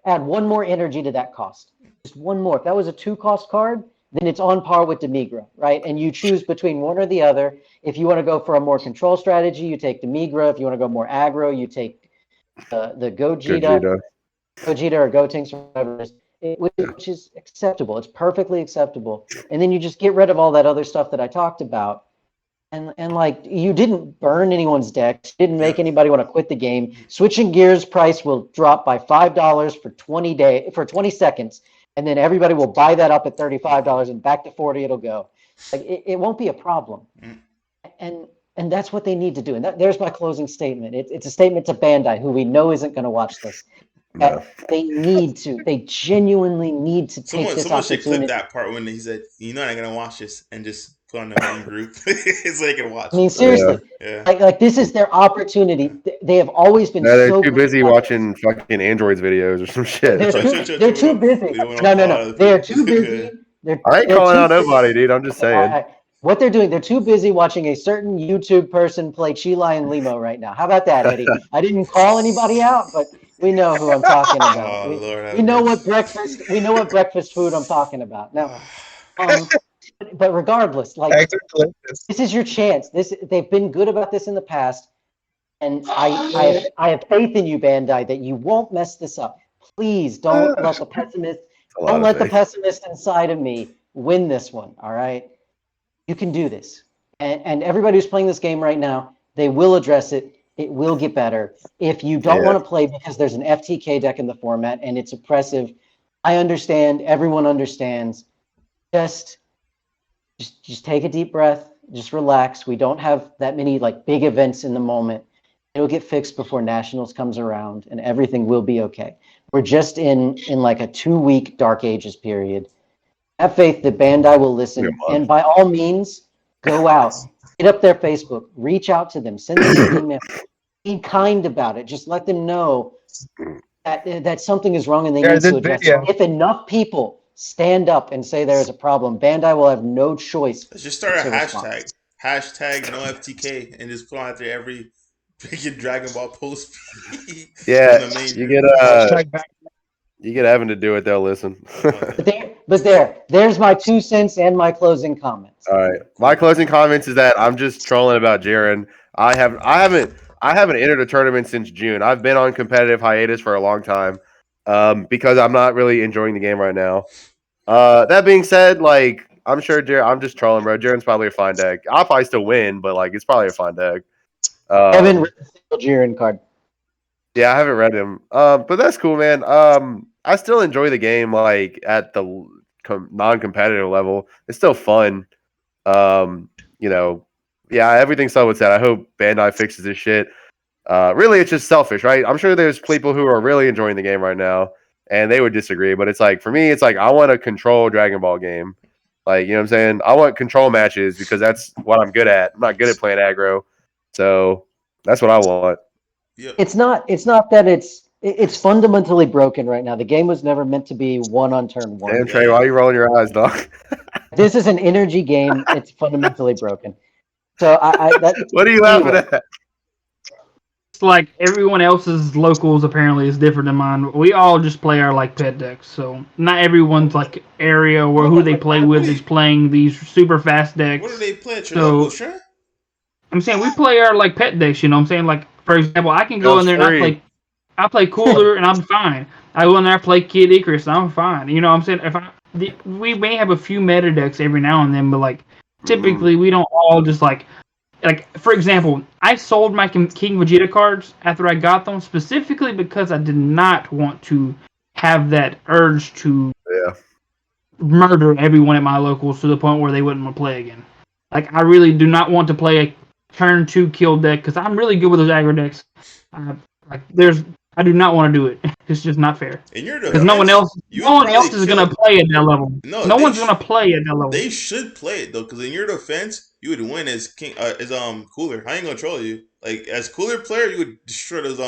Add one more energy to that cost. Just one more. If that was a 2-cost card, then it's on par with Demigra, right? And you choose between one or the other. If you want to go for a more control strategy, you take Demigra. If you want to go more aggro, you take the Gogeta or Gotenks, or whatever it is, which is acceptable. It's perfectly acceptable. And then you just get rid of all that other stuff that I talked about. And like, you didn't burn anyone's decks, didn't make anybody want to quit the game. Switching gears price will drop by $5 for 20 seconds, and then everybody will buy that up at $35, and back to 40 it'll go. Like, it won't be a problem. And that's what they need to do. And there's my closing statement. It's a statement to Bandai, who we know isn't going to watch this. They genuinely need to take this someone opportunity. should clip that part when he said, "You're not going to watch this," and just put on the main group so they can watch. I mean, seriously, like this is their opportunity. They have always been they're too busy watching fucking Androids videos or some shit. They're too busy. No. They're too busy. I ain't calling out nobody, dude. I'm just saying. What they're doing, they're too busy watching a certain YouTube person play Chila and Limo right now. How about that, Eddie? I didn't call anybody out, but we know who I'm talking about. We know what breakfast food I'm talking about. Now, but regardless, like, this is your chance. They've been good about this in the past, and I have faith in you, Bandai, that you won't mess this up. Please don't let the pessimist inside of me win this one. All right, you can do this, and everybody who's playing this game right now, they will address it. It will get better. If you don't want to play because there's an FTK deck in the format and it's oppressive, I understand. Everyone understands. Just take a deep breath. Just relax. We don't have that many like big events in the moment. It'll get fixed before Nationals comes around, and everything will be okay. We're just in like a 2-week Dark Ages period. Have faith that Bandai will listen, and by all means, go out, hit up their Facebook, reach out to them, send them an email, be kind about it. Just let them know that something is wrong and they need to address it. If enough people stand up and say there is a problem, Bandai will have no choice. Let's just start a hashtag. Hashtag no FTK and just put on there every freaking Dragon Ball post. Yeah, you get Evan to do it, they'll listen. There's my 2 cents and my closing comments. All right, my closing comments is that I'm just trolling about Jiren. I haven't entered a tournament since June. I've been on competitive hiatus for a long time, because I'm not really enjoying the game right now. That being said, like I'm sure I'm just trolling, bro. Jiren's probably a fine deck. I'll probably still win, but like it's probably a fine deck. I haven't read a single Jiren card. Yeah, I haven't read him. But that's cool, man. I still enjoy the game, like at the non-competitive level. It's still fun. Yeah, everything Sublett said. I hope Bandai fixes this shit. Really, it's just selfish, right? I'm sure there's people who are really enjoying the game right now, and they would disagree. But it's like for me, it's like I want a control Dragon Ball game. Like, you know what I'm saying? I want control matches because that's what I'm good at. I'm not good at playing aggro, so that's what I want. Yep. It's not that it's fundamentally broken right now. The game was never meant to be won on turn 1. Damn, Trey, why are you rolling your eyes, dog? This is an energy game. It's fundamentally broken. So what are you laughing at? It's like everyone else's locals apparently is different than mine. We all just play our like pet decks, so not everyone's like area or who they play with is playing these super fast decks. What do they play at your local, sure? I'm saying we play our like pet decks, you know what I'm saying? Like for example, I can go in there and I play Cooler and I'm fine. I go in there, play Kid Icarus and I'm fine. You know what I'm saying? We may have a few meta decks every now and then, but like typically we don't all just like for example, I sold my King Vegeta cards after I got them specifically because I did not want to have that urge to murder everyone at my locals to the point where they wouldn't want to play again. Like I really do not want to play a turn 2 kill deck because I'm really good with those aggro decks. I do not want to do it. It's just not fair. Because no one else is gonna play at that level. No one's gonna play at that level. They should play it though, because in your defense, you would win as Cooler. I ain't gonna troll you. Like as Cooler player, you would destroy those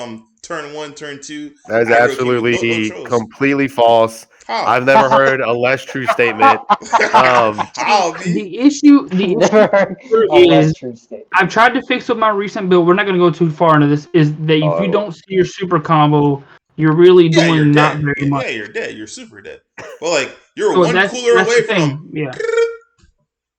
turn 1, turn 2. That is absolutely completely false. How? I've never heard a less true statement. The issue is I've tried to fix with my recent build. We're not going to go too far into this. Is that if you don't see your super combo, you're really doing not very much. Yeah, you're dead. You're super dead. But like you're one Cooler away from. Yeah.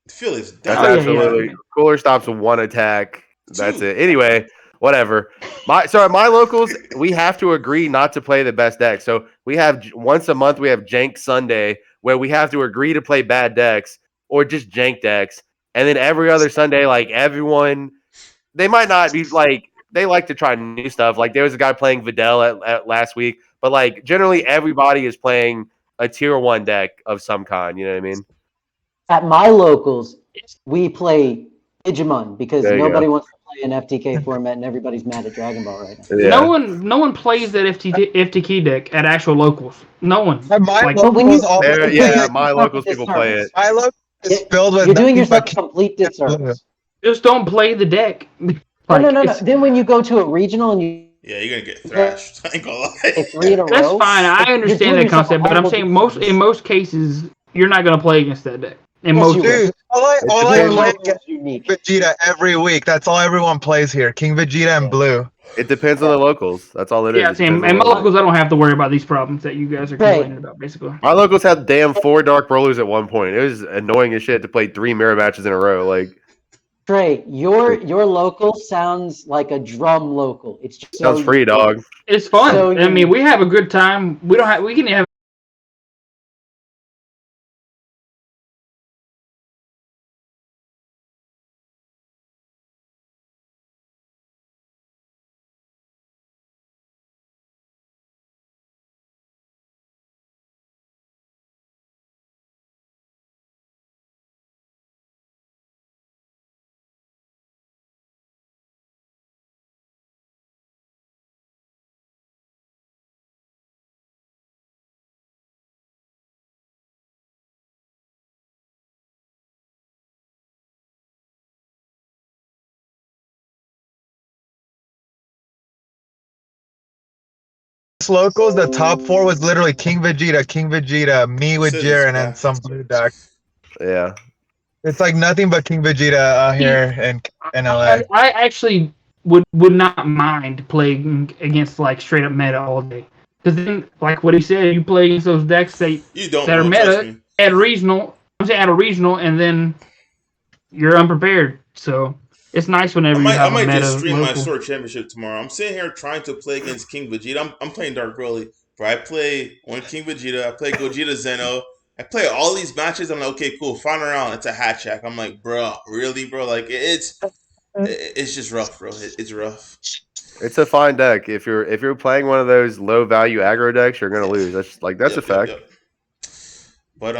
Feel is dead. That's absolutely Cooler stops with 1 attack. That's it. Anyway. Whatever. At my locals, we have to agree not to play the best deck. So we have once a month we have Jank Sunday where we have to agree to play bad decks or just jank decks. And then every other Sunday, like everyone, they might not be like they like to try new stuff. Like there was a guy playing Videl at last week, but like generally everybody is playing a tier 1 deck of some kind. You know what I mean? At my locals, we play Digimon because nobody wants to play an FTK format and everybody's mad at Dragon Ball right now. Yeah. No one plays that FTK deck at actual locals. No one. My locals people play it. My locals is filled with. You're doing yourself a complete disservice. Just don't play the deck. No. Then when you go to a regional and you. Yeah, you're gonna get thrashed. I ain't gonna lie. 3 in a row. That's fine. I understand that concept, but I'm saying in most cases you're not gonna play against that deck. All I play is unique. Vegeta every week. That's all everyone plays here. King Vegeta and Blue. It depends on the locals. That's all it is. Yeah, same. And my locals, I don't have to worry about these problems that you guys are complaining about, basically. My locals had damn 4 Dark Rollers at one point. It was annoying as shit to play 3 mirror matches in a row. Like, Trey, your local sounds like a drum local. It's just sounds free, dog. It's fun. So I mean, we have a good time. We can have locals, the top 4 was literally King Vegeta, me with Jiren, and some blue deck. Yeah. It's like nothing but King Vegeta here in LA. I actually would not mind playing against like straight up meta all day. Because then, like what he said, you play against those decks that are meta at regional. I'm saying at a regional, and then you're unprepared. So it's nice whenever you have a meta. I might just stream local. my Sword Championship tomorrow. I'm sitting here trying to play against King Vegeta. I'm playing Dark Broly, but I play one King Vegeta. I play Gogeta Zeno. I play all these matches. I'm like, okay, cool. Final round, it's a hat check. I'm like, bro, really, bro? Like it's just rough, bro. It's rough. It's a fine deck. If you're playing one of those low value aggro decks, you're gonna lose. That's a fact. Yep. But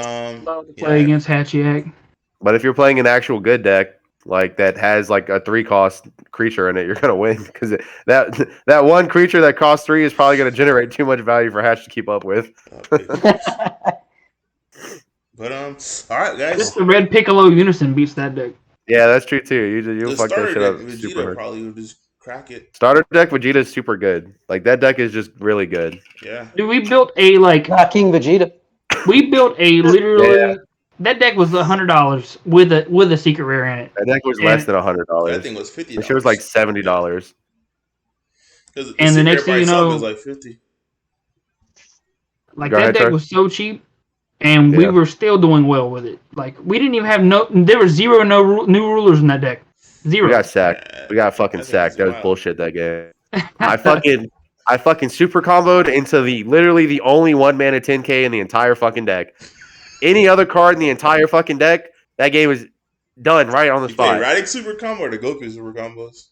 play against Hatchiak. But if you're playing an actual good deck, like that has like a 3-cost creature in it, you're gonna win because that one creature that costs 3 is probably gonna generate too much value for Hatch to keep up with. But all right, guys. Just the red Piccolo Unison beats that deck. Yeah, that's true too. You'll fuck that shit up. Vegeta probably would just crack it. Starter deck Vegeta is super good. Like that deck is just really good. Yeah. Dude, we built a like not King Vegeta. We built a literally that deck was $100 with a secret rare in it. That deck was less than $100. That thing was $50. It was like $70. And the next thing you know, was like $50. Like that deck was so cheap. And we were still doing well with it. Like we didn't even have there were zero new rulers in that deck. Zero. We got sacked. We got fucking sacked. That was bullshit that game. I fucking super comboed into literally the only 1-mana 10k in the entire fucking deck. Any other card in the entire fucking deck, that game was done right on the spot. Radix super combo or the Goku super combos?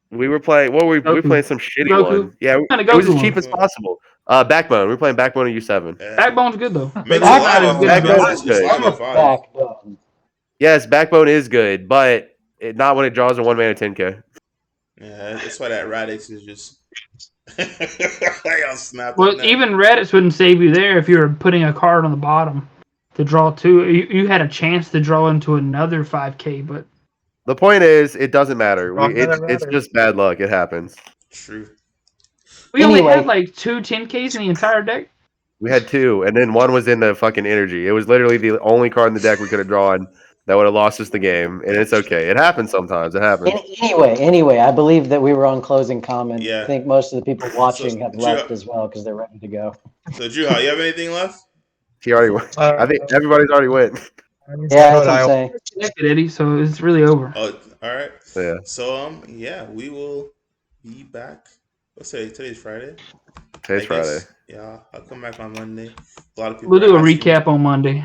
We were playing. We were playing some shitty one. Yeah, it was as cheap as possible. Backbone. We're playing Backbone of U7. Yeah. Backbone's good though. Backbone is good. Backbone. Yes, Backbone is good, but not when it draws a 1-mana 10k. Yeah, that's why that Radix is just. Well, even Radix wouldn't save you there if you were putting a card on the bottom to draw 2. You had a chance to draw into another 5k, but the point is, it doesn't matter. It's just bad luck. It happens. True. We only had like 2 10ks in the entire deck. We had 2, and then one was in the fucking energy. It was literally the only card in the deck we could have drawn that would have lost us the game, and it's okay. It happens sometimes. It happens. Anyway, I believe that we were on closing comment. Yeah. I think most of the people watching have left as well because they're ready to go. So, Juha, you have anything left? He already went. I think everybody's already went. Yeah, that's what I'm saying. Eddie, so it's really over. Oh, all right. Yeah. So, we will be back. Let's say today's Friday. Today's Friday. Yeah, I'll come back on Monday. A lot of people. We'll do a recap on Monday.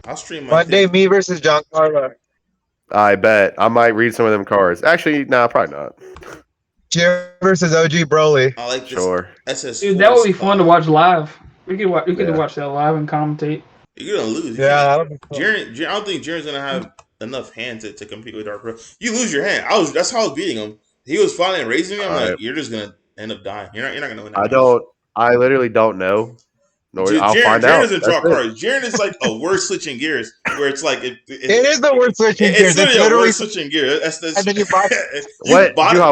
I'll stream Monday. Me versus Giancarlo. I bet I might read some of them cards. Actually, no, probably not. Jiren versus OG Broly. I like this. Sure. Dude, that would be fun to watch live. We could watch that live and commentate. You're gonna lose. That'll be cool. Jiren, I don't think Jiren's gonna have enough hands to compete with Dark Bro. You lose your hand. That's how I was beating him. He was finally raising me. I'm like, you're just gonna end up dying. You're not gonna win. I literally don't know. No, I'll find Jiren out. doesn't draw cards. Jiren is like a worst switching gears, where it's like it is the worst switching gears. It's literally a worst switching gear. And then you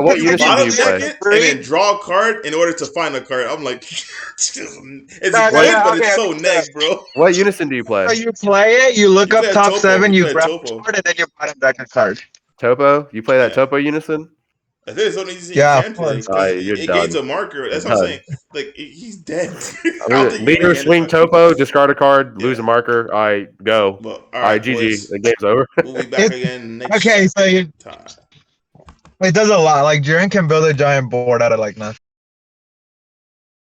what unison do you play? And then draw a card in order to find a card. I'm like, it's good, but it's so next, bro. What unison do you play? So you play it. You look up top 7. You grab a card, and then you bottom deck a card. Topo? You play that Topo unison? I think it's only easy you can play. It gains a marker. That's what I'm saying. Like, he's dead. Leader, swing Topo, discard a card, lose a marker. All right, go. All right, GG. The game's over. We'll be back again next time. It does a lot. Like, Jiren can build a giant board out of, like, nothing.